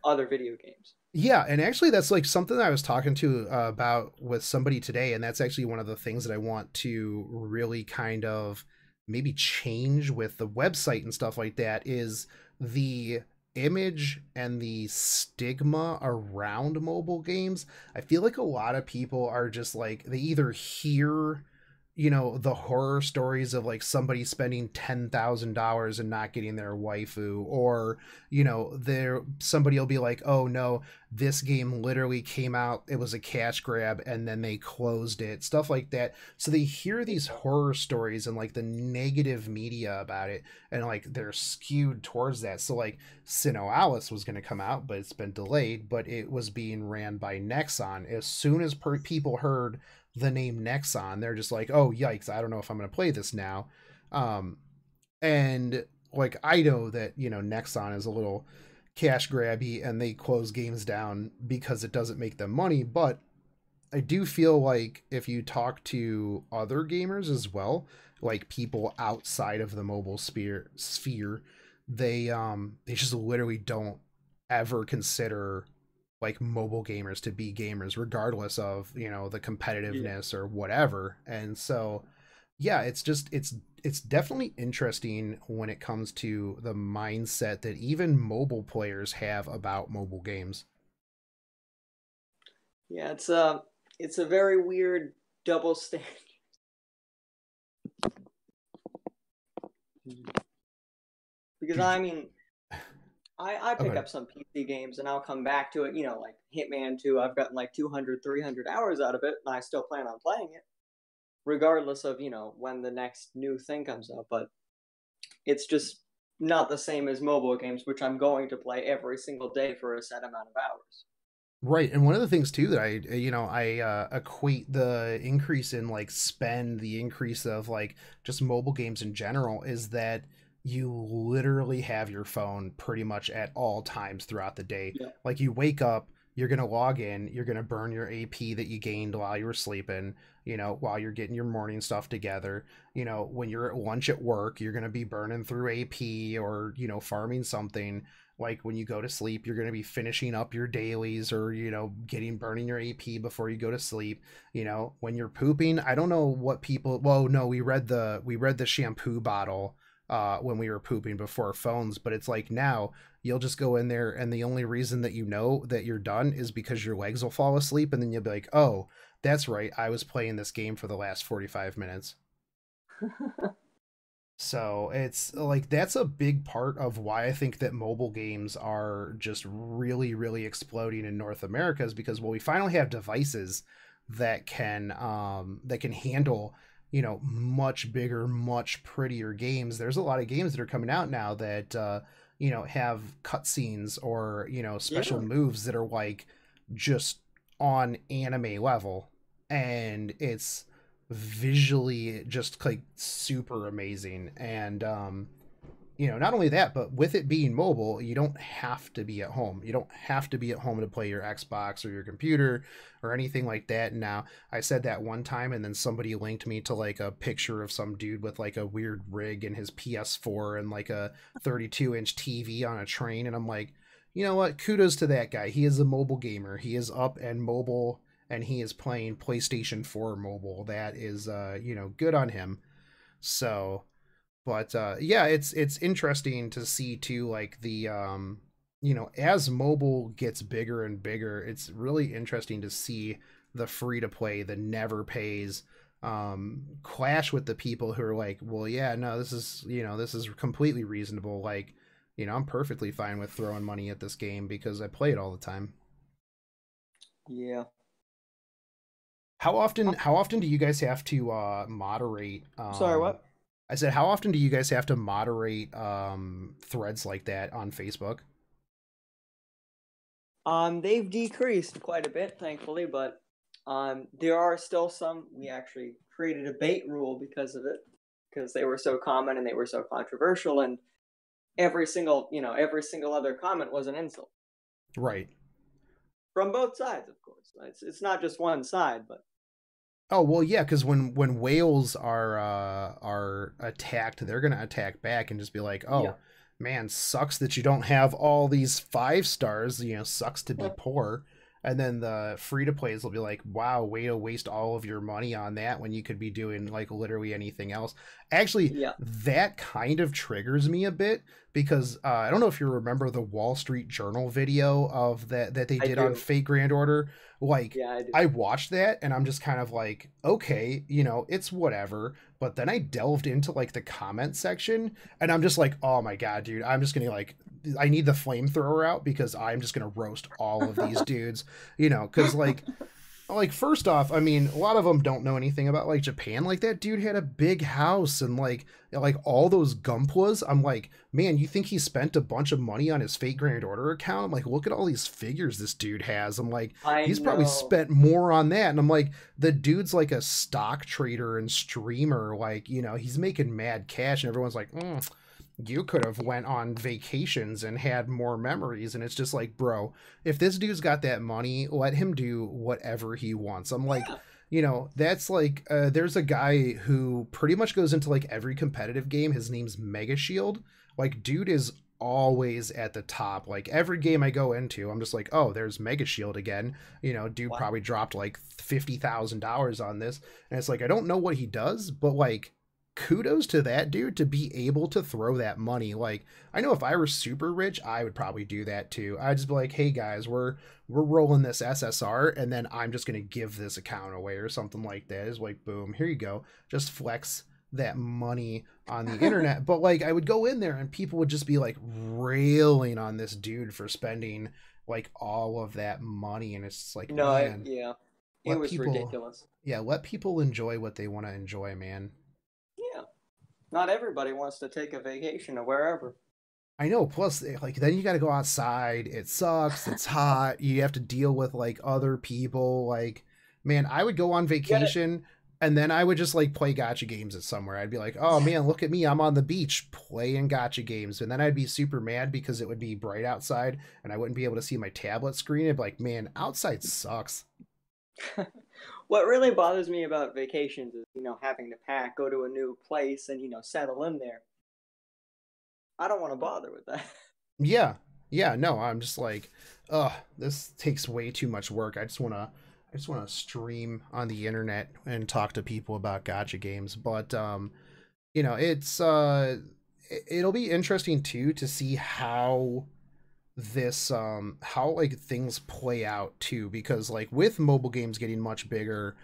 other video games. Yeah, and actually that's like something that I was talking to about with somebody today, and that's actually one of the things that I want to really kind of maybe change with the website and stuff like that is the image and the stigma around mobile games. I feel like a lot of people are just like they either hear, you know, the horror stories of like somebody spending $10,000 and not getting their waifu, or, you know, there somebody will be like, oh no, this game literally came out, it was a cash grab and then they closed it, stuff like that. So they hear these horror stories and like the negative media about it, and like they're skewed towards that. So like Sinnoh Alice was going to come out, but it's been delayed, but it was being ran by Nexon. As soon as people heard the name Nexon, they're just like, oh yikes, I don't know if I'm going to play this now. Um, and like I know that, you know, Nexon is a little cash grabby and they close games down because it doesn't make them money, but I do feel like if you talk to other gamers as well, like people outside of the mobile sphere, they just literally don't ever consider like mobile gamers to be gamers regardless of, you know, the Yeah. competitiveness or whatever. And so yeah, it's just it's definitely interesting when it comes to the mindset that even mobile players have about mobile games. Yeah, it's a very weird double standard. Because I mean, I pick Okay. up some PC games and I'll come back to it, like Hitman 2, I've gotten like 200, 300 hours out of it, and I still plan on playing it, regardless of, when the next new thing comes out. But It's just not the same as mobile games, which I'm going to play every single day for a set amount of hours. Right, and one of the things too that I equate the increase in like spend, the increase of like just mobile games in general is that you literally have your phone pretty much at all times throughout the day. Yeah. Like you wake up, you're gonna log in, you're gonna burn your AP that you gained while you were sleeping, while you're getting your morning stuff together. When you're at lunch at work, you're gonna be burning through AP or farming something. Like when you go to sleep, you're going to be finishing up your dailies or getting burning your AP before you go to sleep. When you're pooping, I don't know what people, well, no, we read the shampoo bottle when we were pooping before phones, but it's like now you'll just go in there and the only reason that you know that you're done is because your legs will fall asleep, and then you'll be like, oh, that's right, I was playing this game for the last 45 minutes. So it's like that's a big part of why I think that mobile games are just really, really exploding in North America, is because, well, we finally have devices that can handle much bigger, much prettier games. There's a lot of games that are coming out now that have cutscenes or special Yeah. moves that are like just on anime level, and it's visually just like super amazing. And not only that, but with it being mobile, you don't have to be at home. You don't have to be at home to play your Xbox or your computer or anything like that. Now, I said that one time, and then somebody linked me to like a picture of some dude with like a weird rig and his PS4 and like a 32-inch TV on a train. And I'm like, you know what? Kudos to that guy. He is a mobile gamer. He is up and mobile, and he is playing PlayStation 4 mobile. That is, good on him. So, but yeah, it's interesting to see too, like the as mobile gets bigger and bigger, it's really interesting to see the free to play, the never pays clash with the people who are like, well, yeah, no, this is completely reasonable. Like, I'm perfectly fine with throwing money at this game because I play it all the time. Yeah. How often do you guys have to moderate Sorry, what? I said, how often do you guys have to moderate threads like that on Facebook? They've decreased quite a bit, thankfully, but there are still some. We actually created a bait rule because of it, because they were so common and they were so controversial, and every single other comment was an insult Right. from both sides, of course. It's not just one side, but Oh well, yeah, because when whales are attacked, they're gonna attack back and just be like, yeah. "Oh, man, sucks that you don't have all these 5 stars. Sucks to be poor." And then the free to plays will be like, "Wow, way to waste all of your money on that when you could be doing like literally anything else." Actually, Yeah, that kind of triggers me a bit because I don't know if you remember the Wall Street Journal video of that they I did on do. Fake Grand Order. Like, Yeah, I do. I watched that and I'm just kind of like, okay, it's whatever. But then I delved into like the comment section and I'm just like, oh my God, dude, I'm just gonna like, I need the flamethrower out because I'm just gonna roast all of these dudes, because like first off, I mean, a lot of them don't know anything about like Japan. Like that dude had a big house and like all those gumplas. I'm like, man, you think he spent a bunch of money on his Fate Grand Order account? I'm like, look at all these figures this dude has. I'm like, I he's probably know. spent more on that. And I'm like, the dude's like a stock trader and streamer. Like, he's making mad cash, and everyone's like, you could have went on vacations and had more memories. And it's just like, bro, if this dude's got that money, let him do whatever he wants. I'm like, Yeah, that's like there's a guy who pretty much goes into like every competitive game. His name's Mega Shield. Like, dude is always at the top. Like every game I go into, I'm just like, oh, there's Mega Shield again. Dude wow. probably dropped like $50,000 on this. And it's like, I don't know what he does, but like, kudos to that dude to be able to throw that money. Like, I know if I were super rich, I would probably do that too. I'd just be like, hey guys, we're rolling this SSR, and then I'm just gonna give this account away or something like that. It's like, boom, here you go. Just flex that money on the internet. But like, I would go in there and people would just be like railing on this dude for spending like all of that money, and it's just like, No, man, yeah, it let was people ridiculous. yeah, let people enjoy what they want to enjoy, man. Yeah. Not everybody wants to take a vacation to wherever. I know. Plus, like, then you got to go outside. It sucks. It's hot. You have to deal with like other people. Like, man, I would go on You vacation and then I would just like play gotcha games at somewhere. I'd be like, oh man, look at me. I'm on the beach playing gotcha games. And then I'd be super mad because it would be bright outside and I wouldn't be able to see my tablet screen. I'd be like, man, outside sucks. what really bothers me about vacations is, having to pack, go to a new place, and settle in there. I don't want to bother with that. Yeah. Yeah. No, I'm just like, this takes way too much work. I just want to stream on the internet and talk to people about gotcha games. But it's it'll be interesting too to see how this how like things play out too, because like with mobile games getting much bigger,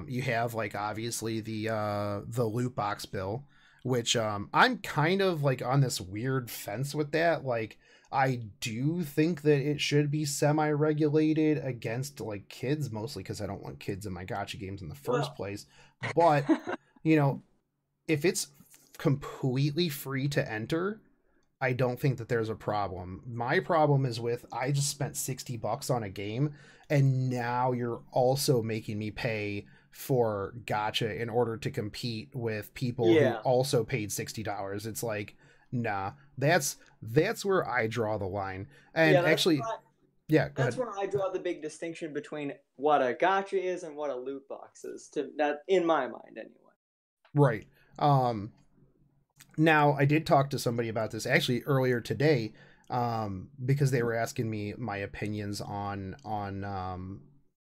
you have like obviously the loot box bill, which I'm kind of like on this weird fence with that. Like I do think that it should be semi-regulated against like kids, mostly because I don't want kids in my gotcha games in the first Well, place. But you know, if it's completely free to enter, I don't think that there's a problem. My problem is with I just spent $60 on a game and now you're also making me pay for gotcha in order to compete with people who yeah, also paid $60. It's like, nah, that's where I draw the line. And yeah. actually, yeah, go That's ahead. where I draw the big distinction between what a gotcha is and what a loot box is. To that, in my mind, anyway. Right. Um Now, I did talk to somebody about this actually earlier today, because they were asking me my opinions on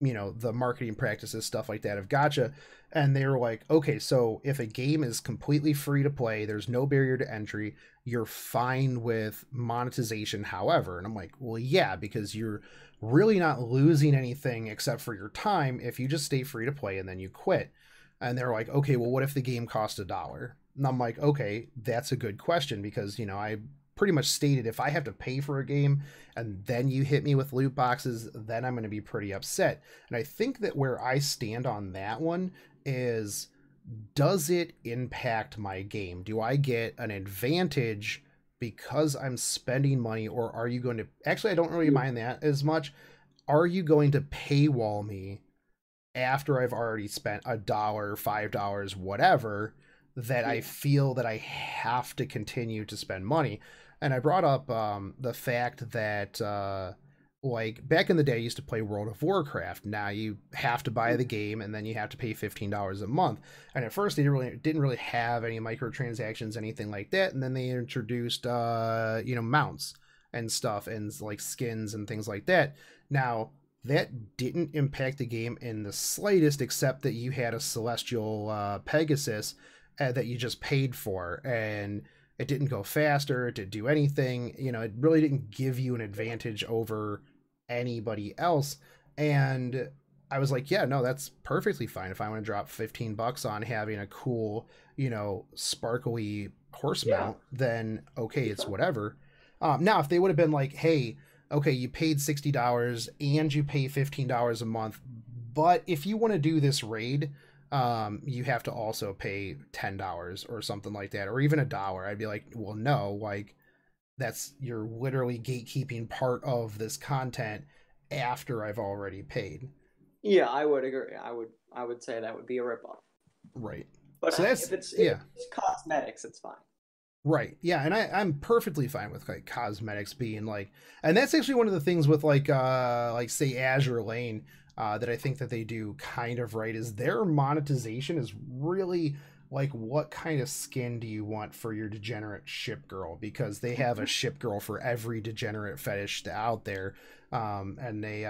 the marketing practices, stuff like that of Gotcha, and they were like, okay, so if a game is completely free to play, there's no barrier to entry, you're fine with monetization, however, and I'm like, well, yeah, because you're really not losing anything except for your time if you just stay free to play and then you quit. And they're like, okay, well, what if the game cost $1? And I'm like, okay, that's a good question because, I pretty much stated if I have to pay for a game and then you hit me with loot boxes, then I'm going to be pretty upset. And I think that where I stand on that one is, does it impact my game? Do I get an advantage because I'm spending money, or are you going to actually, I don't really mind that as much. Are you going to paywall me after I've already spent $1, $5, whatever, that I Yeah, feel that I have to continue to spend money? And I brought up the fact that like back in the day, I used to play World of Warcraft. Now you have to buy the game and then you have to pay $15 a month. And at first, they didn't really have any microtransactions, anything like that. And then they introduced mounts and stuff and like skins and things like that. Now that didn't impact the game in the slightest, except that you had a celestial Pegasus that you just paid for, and it didn't go faster. It didn't do anything. It really didn't give you an advantage over anybody else. And I was like, yeah, no, that's perfectly fine. If I want to drop $15 on having a cool, sparkly horse yeah, mount, then okay, be it's fun. whatever. Now, if they would have been like, hey, okay, you paid $60 and you pay $15 a month, but if you want to do this raid, you have to also pay $10 or something like that, or even $1. I'd be like, well, no, like that's, you're literally gatekeeping part of this content after I've already paid. Yeah, I would agree. I would say that would be a ripoff. Right. But So hey, that's, if yeah. it's cosmetics, it's fine. Right. Yeah, and I'm perfectly fine with like cosmetics being like, and that's actually one of the things with like say Azure Lane, that I think that they do kind of right, is their monetization is really like, what kind of skin do you want for your degenerate ship girl, because they have a ship girl for every degenerate fetish out there. And they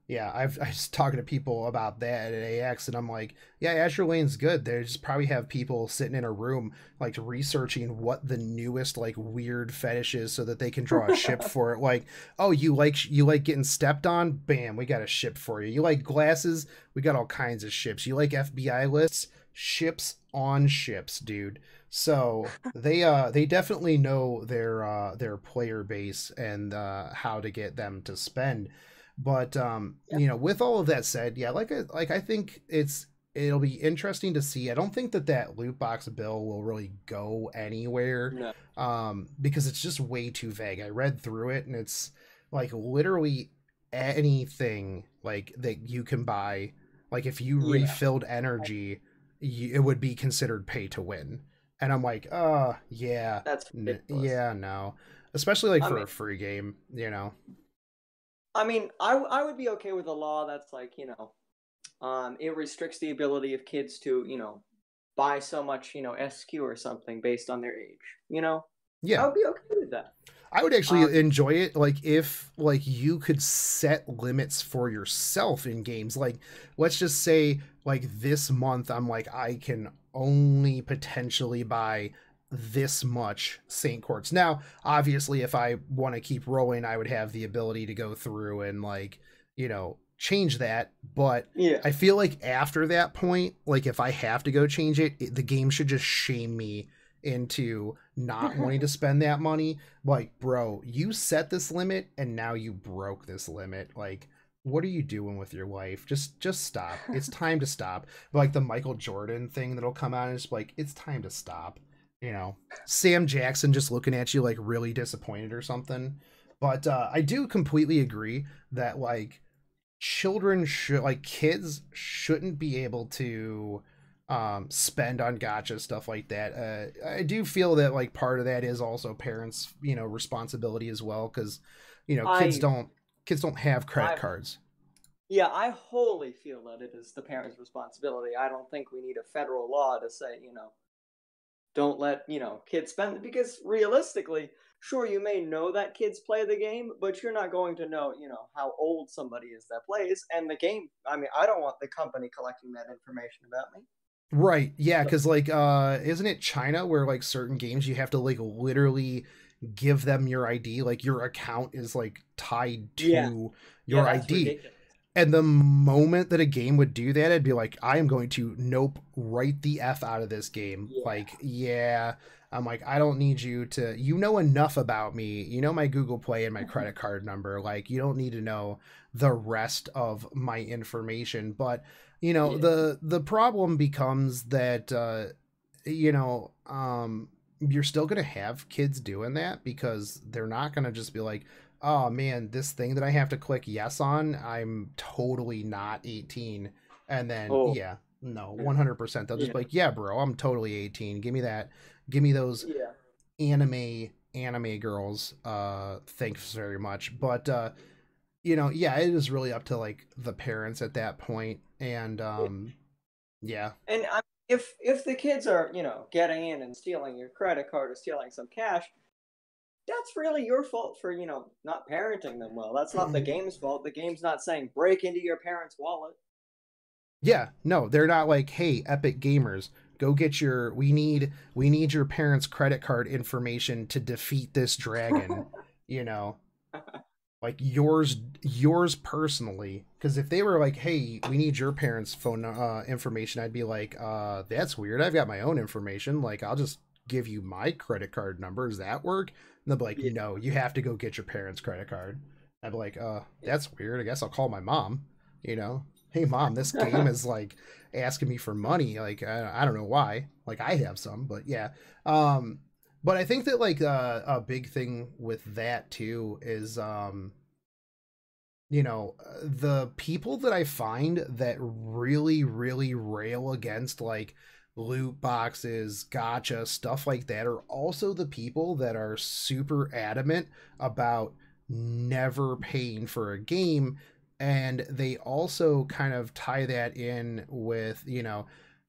yeah, I was talking to people about that at AX, and I'm like, yeah, Azure Lane's good. They just probably have people sitting in a room like researching what the newest like weird fetish is so that they can draw a ship for it. Like, oh, you like getting stepped on? Bam, we got a ship for you. You like glasses? We got all kinds of ships. You like FBI lists? Ships on ships, dude. So they definitely know their player base and how to get them to spend. But Yeah, with all of that said, yeah, like I think it's it'll be interesting to see. I don't think that loot box bill will really go anywhere, No. because it's just way too vague. I read through it, and it's like literally anything like that you can buy. Like if you Yeah, refilled energy, it would be considered pay to win. And I'm like, oh yeah, that's ridiculous. yeah, no, especially like I for mean, a free game, you know. I would be okay with a law that's like, it restricts the ability of kids to, buy so much, SQ or something based on their age. I Yeah, would be okay with that. I would actually Um, enjoy it like if like you could set limits for yourself in games. Like let's just say like this month I'm like I can only potentially buy this much Saint Courts. Now, obviously if I want to keep rolling, I would have the ability to go through and like, change that, but yeah. I feel like after that point, like if I have to go change the game should just shame me into not wanting to spend that money. Like, bro, you set this limit and now you broke this limit. Like, what are you doing with your life? Just stop. It's time to stop. Like the Michael Jordan thing that'll come out and it's like, it's time to stop. Sam Jackson just looking at you like really disappointed or something. But I do completely agree that like children should like kids shouldn't be able to spend on gotcha stuff like that. I do feel that like part of that is also parents responsibility as well, because kids I don't have credit I cards. Yeah, I wholly feel that it is the parents' responsibility. I don't think we need a federal law to say, don't let, kids spend it because realistically, sure you may know that kids play the game, but you're not going to know, how old somebody is that plays and the game. I mean, I don't want the company collecting that information about me. Right, yeah, So, because like isn't it China where like certain games you have to like literally give them your ID, like your account is like tied yeah. to Yeah, your that's ID. ridiculous. And the moment that a game would do that, I'd be like, I am going to nope right the F out of this game. Yeah. Like, yeah. I'm like, I don't need you to, enough about me. You know my Google Play and my credit card number. Like, you don't need to know the rest of my information. But, Yeah. the problem becomes that, you're still going to have kids doing that because they're not going to just be like, oh man, this thing that I have to click yes on, I'm totally not 18. And then, Oh, yeah, no, yeah. 100%. They'll just Yeah. be like, yeah, bro, I'm totally 18. Give me that. Give me those Yeah. anime girls. Thanks very much. But, yeah, it is really up to like the parents at that point. And, Yeah. yeah. And if the kids are, getting in and stealing your credit card or stealing some cash, that's really your fault for, not parenting them well. That's not the game's fault. The game's not saying break into your parents' wallet. Yeah, no, they're not like, hey, Epic Gamers, go get your we need your parents' credit card information to defeat this dragon, you know, like yours personally. Because if they were like, hey, we need your parents' phone information, I'd be like, that's weird. I've got my own information. Like, I'll just give you my credit card number. Does that work? And they'll be like, Yeah. no, you have to go get your parents' credit card. I'd be like, Yeah. that's weird. I guess I'll call my mom. You know, hey mom, this game is like asking me for money. Like, I don't know why. Like, I have some, but yeah. Um, but I think that like a big thing with that too is the people that I find that really really rail against like loot boxes, gotcha, stuff like that are also the people that are super adamant about never paying for a game. And they also kind of tie that in with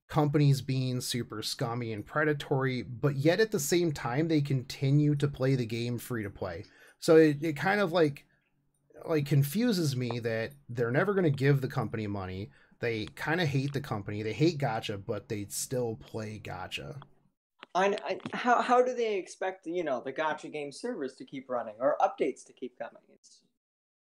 companies being super scummy and predatory, but yet at the same time they continue to play the game free to play. So it kind of like confuses me that they're never going to give the company money. They kind of hate the company. They hate gotcha, but they still play gotcha. How do they expect, the gotcha game servers to keep running or updates to keep coming?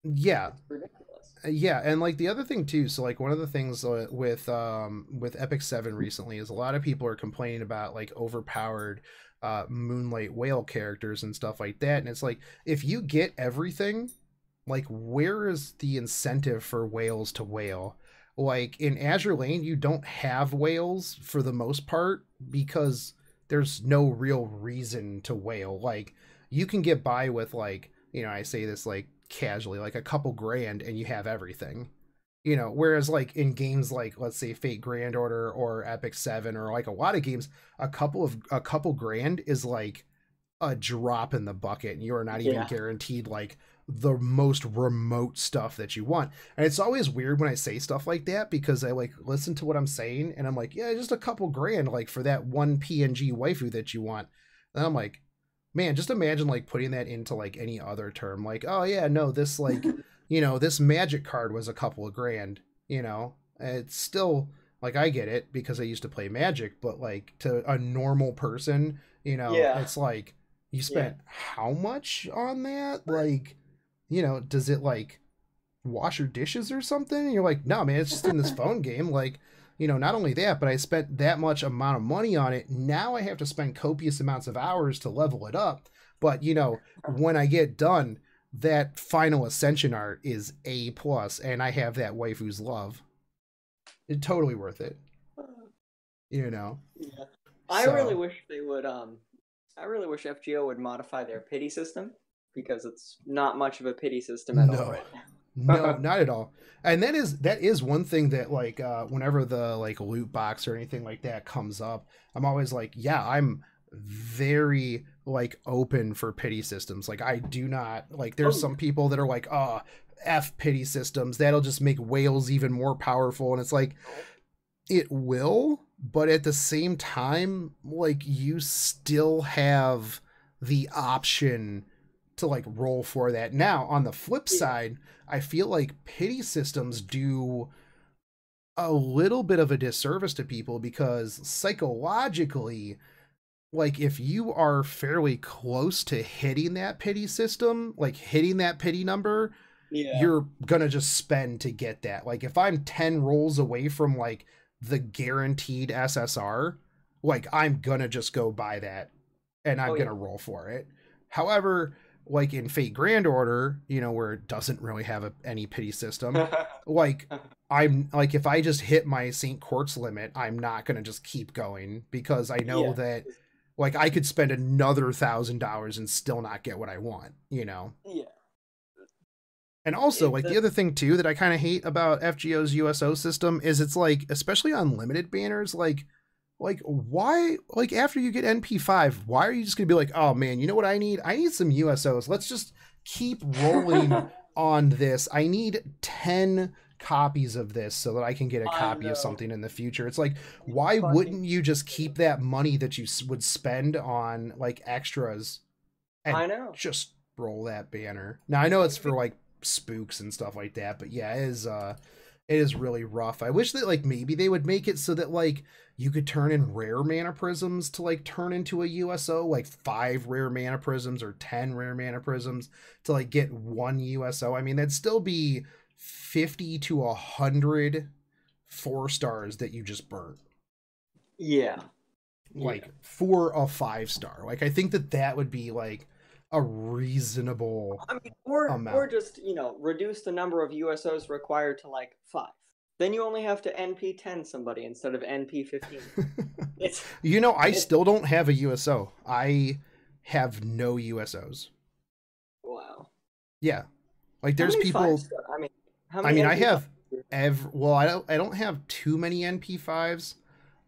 Yeah. It's ridiculous. Yeah, and like the other thing too, so like one of the things with Epic 7 recently is a lot of people are complaining about like overpowered Moonlight Whale characters and stuff like that. And it's like if you get everything, like where is the incentive for whales to whale? like in Azure Lane, you don't have whales for the most part because there's no real reason to whale. Like you can get by with like, I say this like casually, like a couple grand and you have everything. Whereas like in games like let's say Fate Grand Order or Epic 7 or like a lot of games, a couple grand is like a drop in the bucket and you are not even guaranteed like the most remote stuff that you want. And it's always weird when I say stuff like that because I like listen to what I'm saying and I'm like, yeah, just a couple grand like for that one PNG waifu that you want. And I'm like, man, just imagine like putting that into like any other term, like, oh yeah, no, this like this magic card was a couple of grand. It's still like I get it because I used to play Magic, but like to a normal person, it's like you spent how much on that? Like, does it like wash your dishes or something? And you're like, no, man, it's just in this phone game. Like, not only that, but I spent that much amount of money on it. Now I have to spend copious amounts of hours to level it up. But, when I get done, that final ascension art is A+, and I have that waifu's love. It's totally worth it. Yeah. I really wish they would I really wish FGO would modify their pity system because it's not much of a pity system at all right now. No, not at all. And that is one thing that like whenever the like loot box or anything like that comes up, I'm always like, yeah, I'm very like open for pity systems. Like I do not like there's some people that are like, oh, F pity systems, that'll just make whales even more powerful. And it's like it will, but at the same time, like you still have the option to like roll for that. Now, on the flip side, I feel like pity systems do a little bit of a disservice to people because psychologically, like if you are fairly close to hitting that pity system, like hitting that pity number, you're gonna just spend to get that. Like if I'm 10 rolls away from like the guaranteed SSR, like I'm gonna just go buy that and I'm gonna roll for it. However, like in Fate Grand Order, where it doesn't really have any pity system, like I'm like if I just hit my St. Quartz limit, I'm not gonna just keep going because I know that like I could spend another $1,000 and still not get what I want, Yeah. And also, like the other thing too that I kind of hate about FGO's USO system is it's like, especially on limited banners, like why, like after you get NP5, why are you just gonna be like, oh man, you know what I need? I need some USOs. Let's just keep rolling on this. I need 10 copies of this so that I can get a copy of something in the future. It's like, why wouldn't you just keep that money that you would spend on like extras and just roll that banner? Now I know it's for like spooks and stuff like that, but yeah, it is really rough. I wish that like maybe they would make it so that like you could turn in rare mana prisms to like turn into a USO, like 5 rare mana prisms or 10 rare mana prisms to like get 1 USO. I mean, that'd still be 50 to 100 4-stars that you just burnt. Like for a 5-star. Like I think that would be like a reasonable amount. Or just, reduce the number of USOs required to like 5. Then you only have to NP10 somebody instead of NP15. I still don't have a USO. I have no USOs. Wow. Yeah. Like there's people I have I don't have too many NP5s.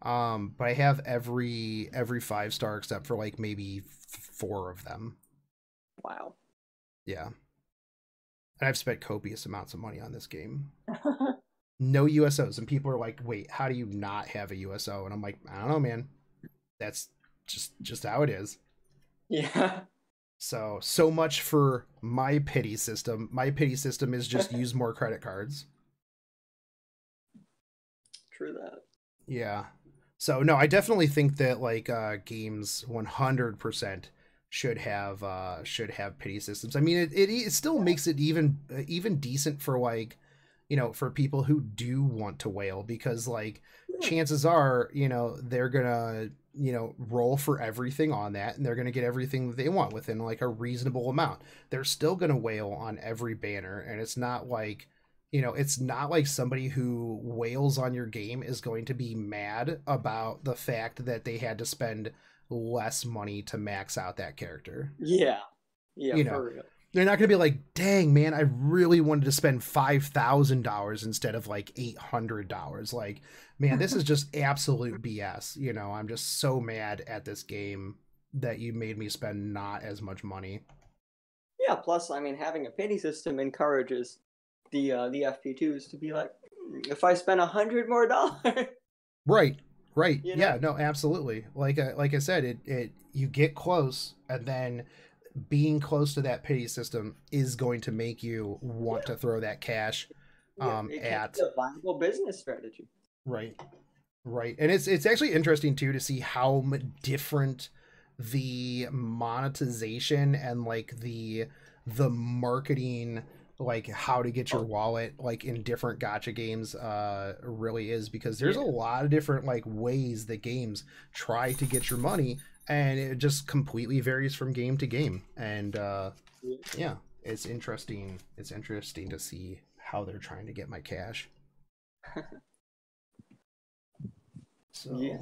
But I have every 5-star except for like maybe 4 of them. Wow. Yeah. And I've spent copious amounts of money on this game. No USOs. And people are like, wait, how do you not have a USO? And I'm like, I don't know, man. That's just how it is. Yeah. So much for my pity system. My pity system is just use more credit cards. True that. Yeah. So no, I definitely think that like games 100% should have pity systems. I mean, it still makes it even decent for like, for people who do want to whale, because like chances are, they're gonna, roll for everything on that and they're gonna get everything that they want within like a reasonable amount. They're still gonna whale on every banner, and it's not like it's not like somebody who wails on your game is going to be mad about the fact that they had to spend less money to max out that character. Yeah. Yeah, for real. They're not going to be like, dang, man, I really wanted to spend $5,000 instead of like $800. Like, man, this is just absolute BS. I'm just so mad at this game that you made me spend not as much money. Yeah, plus, I mean, having a pity system encourages the FP2s to be like, if I spend $100 more. Right. Yeah, no, absolutely. Like I said, it you get close, and then being close to that pity system is going to make you want to throw that cash at a viable business strategy. Right. And it's actually interesting too to see how different the monetization and like the marketing, like how to get your wallet like in different gacha games really is, because there's a lot of different like ways that games try to get your money, and it just completely varies from game to game. And yeah, it's interesting to see how they're trying to get my cash. So yeah.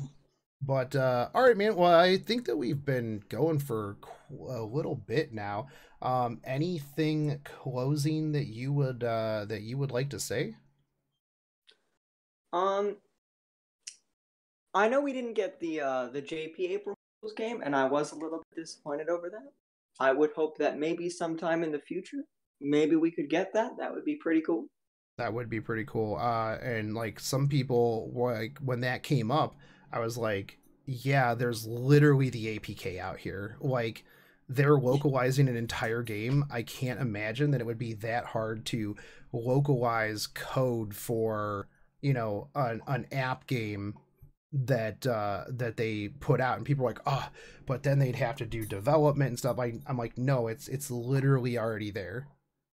But all right, man. Well, I think that we've been going for a little bit now. Anything closing that you would like to say? I know we didn't get the JP April Fool's game, and I was a little bit disappointed over that. I would hope that maybe sometime in the future, maybe we could get that. That would be pretty cool. That would be pretty cool. And like some people, like when that came up, I was like, yeah, there's literally the APK out here. Like, they're localizing an entire game. I can't imagine that it would be that hard to localize code for, an app game that they put out. And people are like, oh, but then they'd have to do development and stuff. I'm like, no, it's literally already there.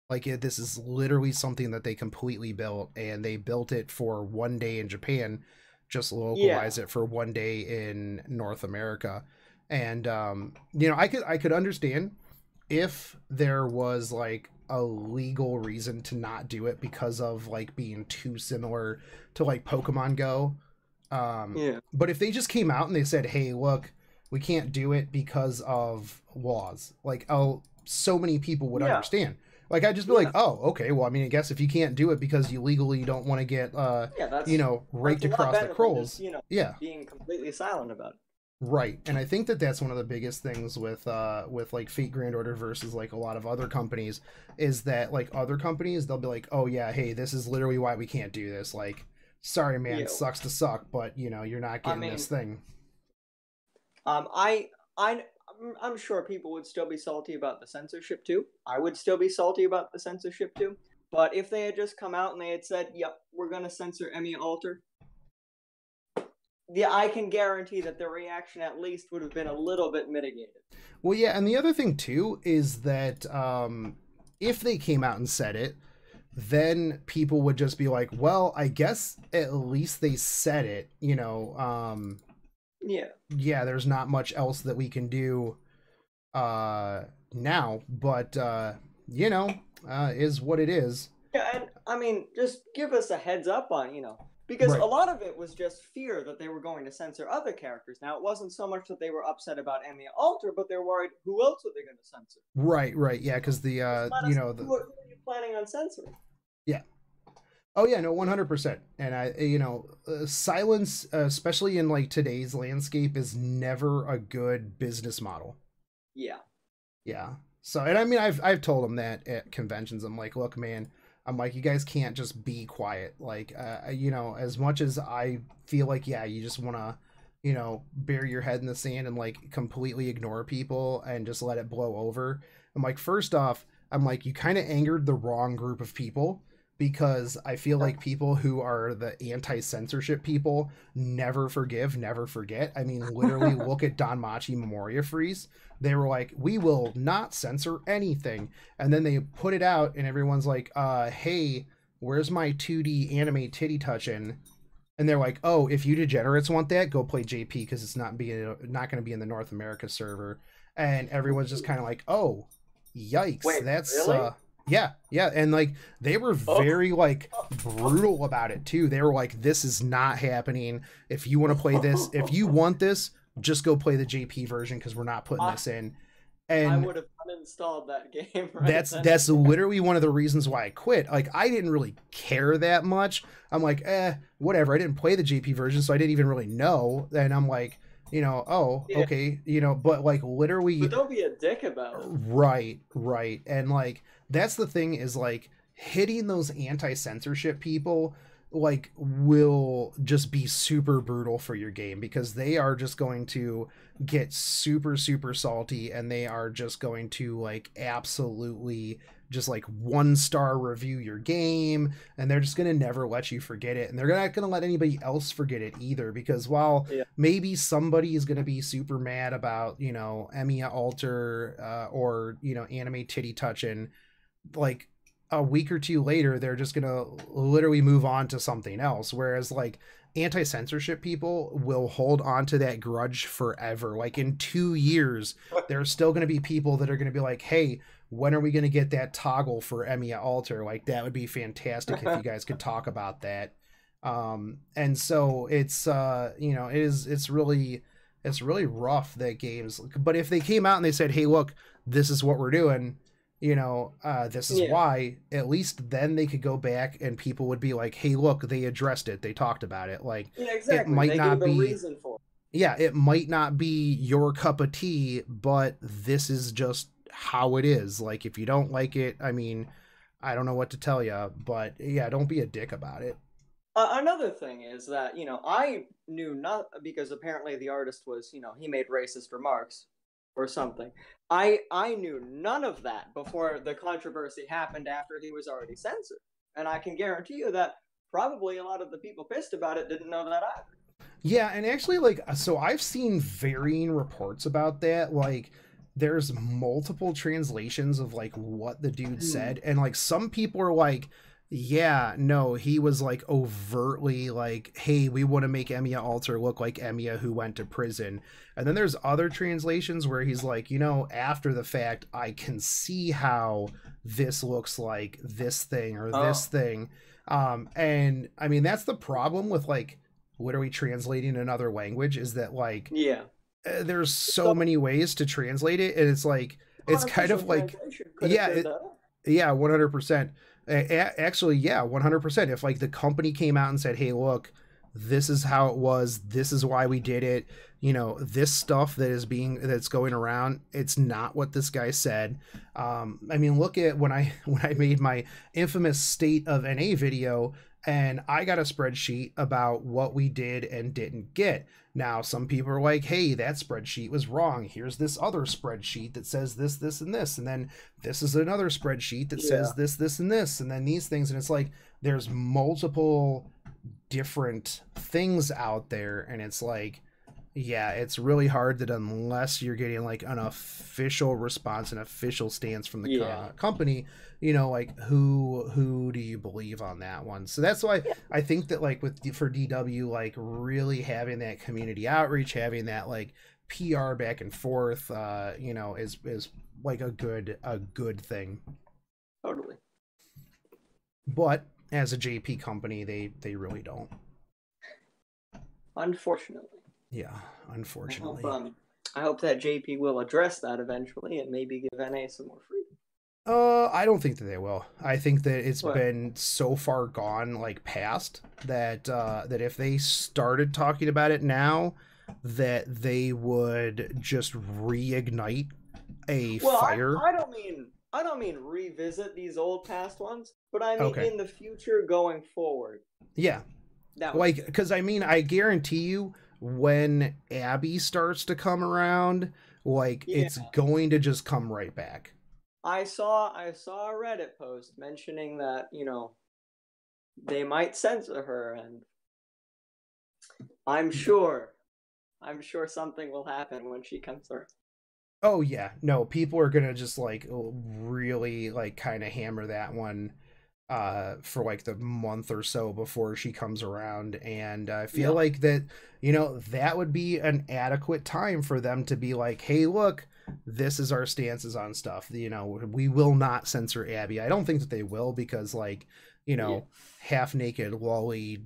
Like, this is literally something that they completely built, and they built it for one day in Japan, just localize it for one day in North America. And I could understand if there was like a legal reason to not do it because of like being too similar to like Pokemon Go. But if they just came out and they said, hey, look, we can't do it because of laws, like, so many people would understand. Like, I'd just be like, oh, okay, well, I mean, I guess if you can't do it because you legally don't want to get, raked across the coals. Being completely silent about it. Right. And I think that that's one of the biggest things with like Fate Grand Order versus like a lot of other companies, is that like other companies, they'll be like, oh yeah, hey, this is literally why we can't do this. Like, sorry, man, it sucks to suck, but you're not getting this thing. I'm sure people would still be salty about the censorship too. I would still be salty about the censorship too. But if they had just come out and they had said, yep, we're going to censor Emi Alter, I can guarantee that the reaction at least would have been a little bit mitigated. Well, yeah, and the other thing too is that if they came out and said it, then people would just be like, well, I guess at least they said it, Yeah, there's not much else that we can do now, but is what it is. Yeah, and I mean, just give us a heads up on, because a lot of it was just fear that they were going to censor other characters. Now, it wasn't so much that they were upset about Emi Alter, but they're worried, who else are they going to censor? Right, yeah, because who are you planning on censoring? Yeah. Oh yeah, no, 100%. And silence, especially in like today's landscape, is never a good business model. Yeah. So, and I mean, I've told them that at conventions. I'm like, look, man, I'm like, you guys can't just be quiet. Like, as much as I feel like, yeah, you just want to, bury your head in the sand and like completely ignore people and just let it blow over. I'm like, first off, I'm like, you kind of angered the wrong group of people, because I feel like people who are the anti-censorship people never forgive, never forget. I mean, literally look at Danmachi Memoria Freeze. They were like, we will not censor anything. And then they put it out and everyone's like, hey, where's my 2D anime titty touching? And they're like, oh, if you degenerates want that, go play JP, because it's not going to be in the North America server. And everyone's just kind of like, oh, yikes. Wait, that's really? Yeah, yeah, and like they were Oh, very like brutal about it too. They were like, "This is not happening. If you want to play this, if you want this, just go play the JP version because we're not putting I this in." I And would have uninstalled that game right then and that's there. literally one of the reasons why I quit. Like I didn't really care that much. I'm like, whatever. I didn't play the JP version, so I didn't even really know. And I'm like, oh, Yeah, okay, but like but literally don't be a dick about it. right, right. And like that's the thing is like hitting those anti-censorship people like will just be super brutal for your game because they are just going to get super salty and they are just going to like absolutely just like 1-star review your game and they're just going to never let you forget it and they're not going to let anybody else forget it either because while Yeah. maybe somebody is going to be super mad about Emiya Alter or anime titty touching, like a week or two later they're just going to literally move on to something else, whereas like anti-censorship people will hold on to that grudge forever. Like in 2 years there's still going to be people that are going to be like, hey, when are we going to get that toggle for Emiya Alter? Like that would be fantastic if you guys could talk about that. And so it's really rough that games, but if they came out and they said, hey, look, this is what we're doing, this is Yeah. why, at least then they could go back and people would be like, hey, look, they addressed it, they talked about it. Like Yeah, it exactly. might They not gave a be, reason for yeah, it might not be your cup of tea, but this is just how it is. Like if you don't like it, I mean, I don't know what to tell you, but yeah, don't be a dick about it. Another thing is that, I knew not because apparently the artist was, he made racist remarks or something. I knew none of that before the controversy happened after he was already censored. And I can guarantee you that probably a lot of the people pissed about it didn't know that either. Yeah, and actually, like, so I've seen varying reports about that. Like, there's multiple translations of like what the dude Hmm. said, and like some people are like, yeah, no, he was like overtly like, hey, we want to make Emiya Alter look like Emiya who went to prison. And then there's other translations where he's like, after the fact, I can see how this looks like this thing or this Oh, thing. And I mean, that's the problem with like literally translating another language is that like yeah. there's so So many ways to translate it and it's like it's kind unofficial of like translation could have yeah been better. yeah 100%. Actually, yeah, 100%. If like the company came out and said, hey, look, this is how it was, this is why we did it, this stuff that's going around, it's not what this guy said. I mean, look at when I when I made my infamous state of NA video and I got a spreadsheet about what we did and didn't get. Now some people are like, hey, that spreadsheet was wrong, here's this other spreadsheet that says this and this, and then this is another spreadsheet that Yeah. says this and this, and then these things, and it's like there's multiple different things out there, and it's like, yeah, it's really hard that unless you're getting like an official response, an official stance from the Yeah. company, like who do you believe on that one? So that's why I think that like for DW, like really having that community outreach, having that like PR back and forth, is like a good thing. Totally. But as a JP company, they really don't. Unfortunately. Yeah, I hope unfortunately. um I hope that JP will address that eventually and maybe give NA some more freedom. I don't think that they will. I think that it's What? been so far gone, like past that if they started talking about it now, that they would just reignite a Well, fire. I don't mean revisit these old past ones, but I mean Okay, in the future going forward. yeah, That would be like good. because I mean, I guarantee you, when Abby starts to come around, like Yeah, it's going to just come right back. I saw a Reddit post mentioning that, they might censor her and I'm sure I'm sure something will happen when she comes through. Oh yeah, no, people are gonna just like really like kind of hammer that one for like the month or so before she comes around, and I feel Yeah. like that that would be an adequate time for them to be like, hey, look, this is our stances on stuff. You know, we will not censor Abby. I don't think that they will, because like, you know, half naked Wally.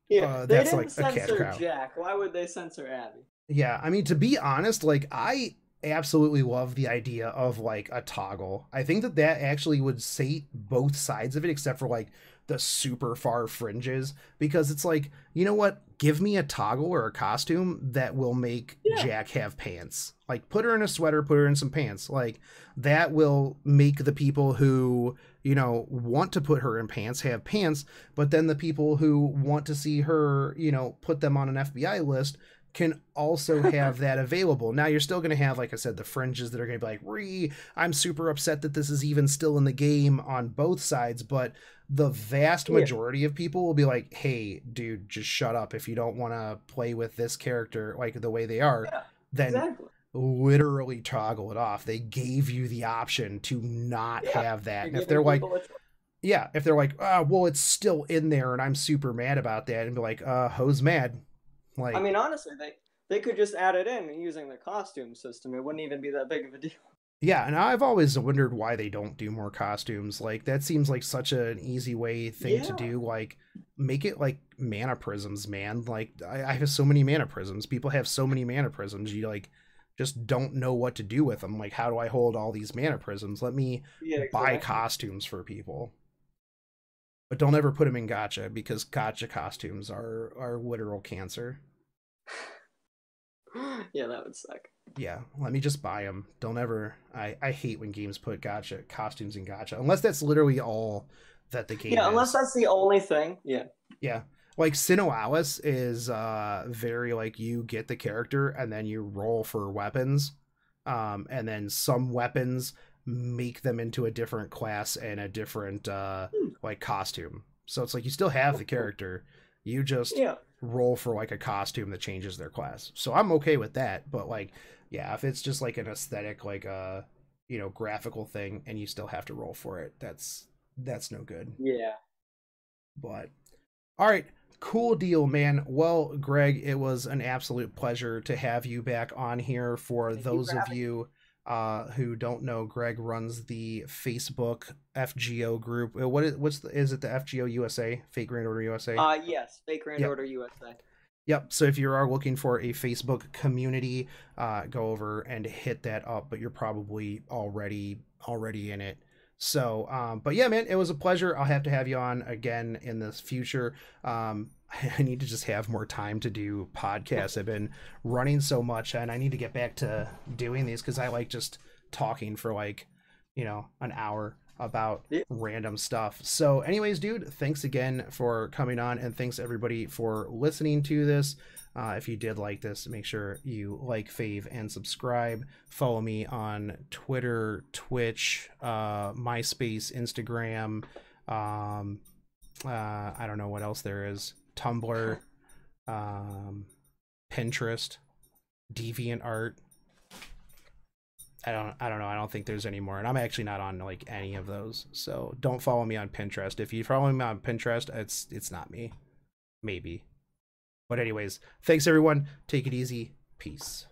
Yeah, they that's didn't like a cat censor cow. Jack. Why would they censor Abby? Yeah, I mean, to be honest, like I absolutely love the idea of like a toggle. I think that that actually would sate both sides of it, except for like the super far fringes, because it's like, you know what? Give me a toggle or a costume that will make Jack have pants. Like, put her in a sweater, put her in some pants. Like, that will make the people who, you know, want to put her in pants have pants, but then the people who want to see her, you know, put them on an FBI list can also have that available. Now you're still going to have, like I said, the fringes that are going to be like, I'm super upset that this is even still in the game on both sides, but the vast majority of people will be like, hey, dude, just shut up. If you don't want to play with this character like the way they are, then literally toggle it off. They gave you the option to not have that. And if they're like, if they're like, well, it's still in there and I'm super mad about that, and be like, who's mad? Like, I mean, honestly, they could just add it in using the costume system. It wouldn't even be that big of a deal. Yeah, and I've always wondered why they don't do more costumes. Like, that seems like such an easy thing to do. Like, make it like mana prisms, man. Like, I have so many mana prisms. People have so many mana prisms. You like just don't know what to do with them. Like, how do I hold all these mana prisms? Let me buy costumes for people. But don't ever put them in gacha, because gacha costumes are literal cancer. Yeah, that would suck. Yeah, let me just buy them. Don't ever. I hate when games put gacha costumes in gacha, unless that's literally all that the game is. Yeah, unless that's the only thing. Yeah. Yeah, like Sinnoh Alice is very like, you get the character and then you roll for weapons, and then some weapons make them into a different class and a different like costume. So it's like you still have the character, you just roll for like a costume that changes their class. So I'm okay with that, but like, yeah, if it's just like an aesthetic, like a, you know, graphical thing, and you still have to roll for it, that's no good. Yeah. But all right, cool deal, man. Well, Greg, it was an absolute pleasure to have you back on here. For those of you who don't know, Greg runs the Facebook FGO group. Is it the FGO USA, Fake Grand Order USA? Yes, Fake Grand Order USA. Yep. So if you are looking for a Facebook community, go over and hit that up. But you're probably already in it. So, but yeah, man, it was a pleasure. I'll have to have you on again in the future. I need to just have more time to do podcasts. I've been running so much, and I need to get back to doing these, because I like just talking for like, you know, an hour about random stuff. So anyways, dude, thanks again for coming on, and thanks everybody for listening to this. If you did like this, make sure you like, fave, and subscribe. Follow me on Twitter, Twitch, MySpace, Instagram. I don't know what else there is. Tumblr, Pinterest, DeviantArt. I don't know. I don't think there's any more, and I'm actually not on like any of those. So don't follow me on Pinterest. If you follow me on Pinterest, it's not me. Maybe. But anyways, thanks everyone. Take it easy. Peace.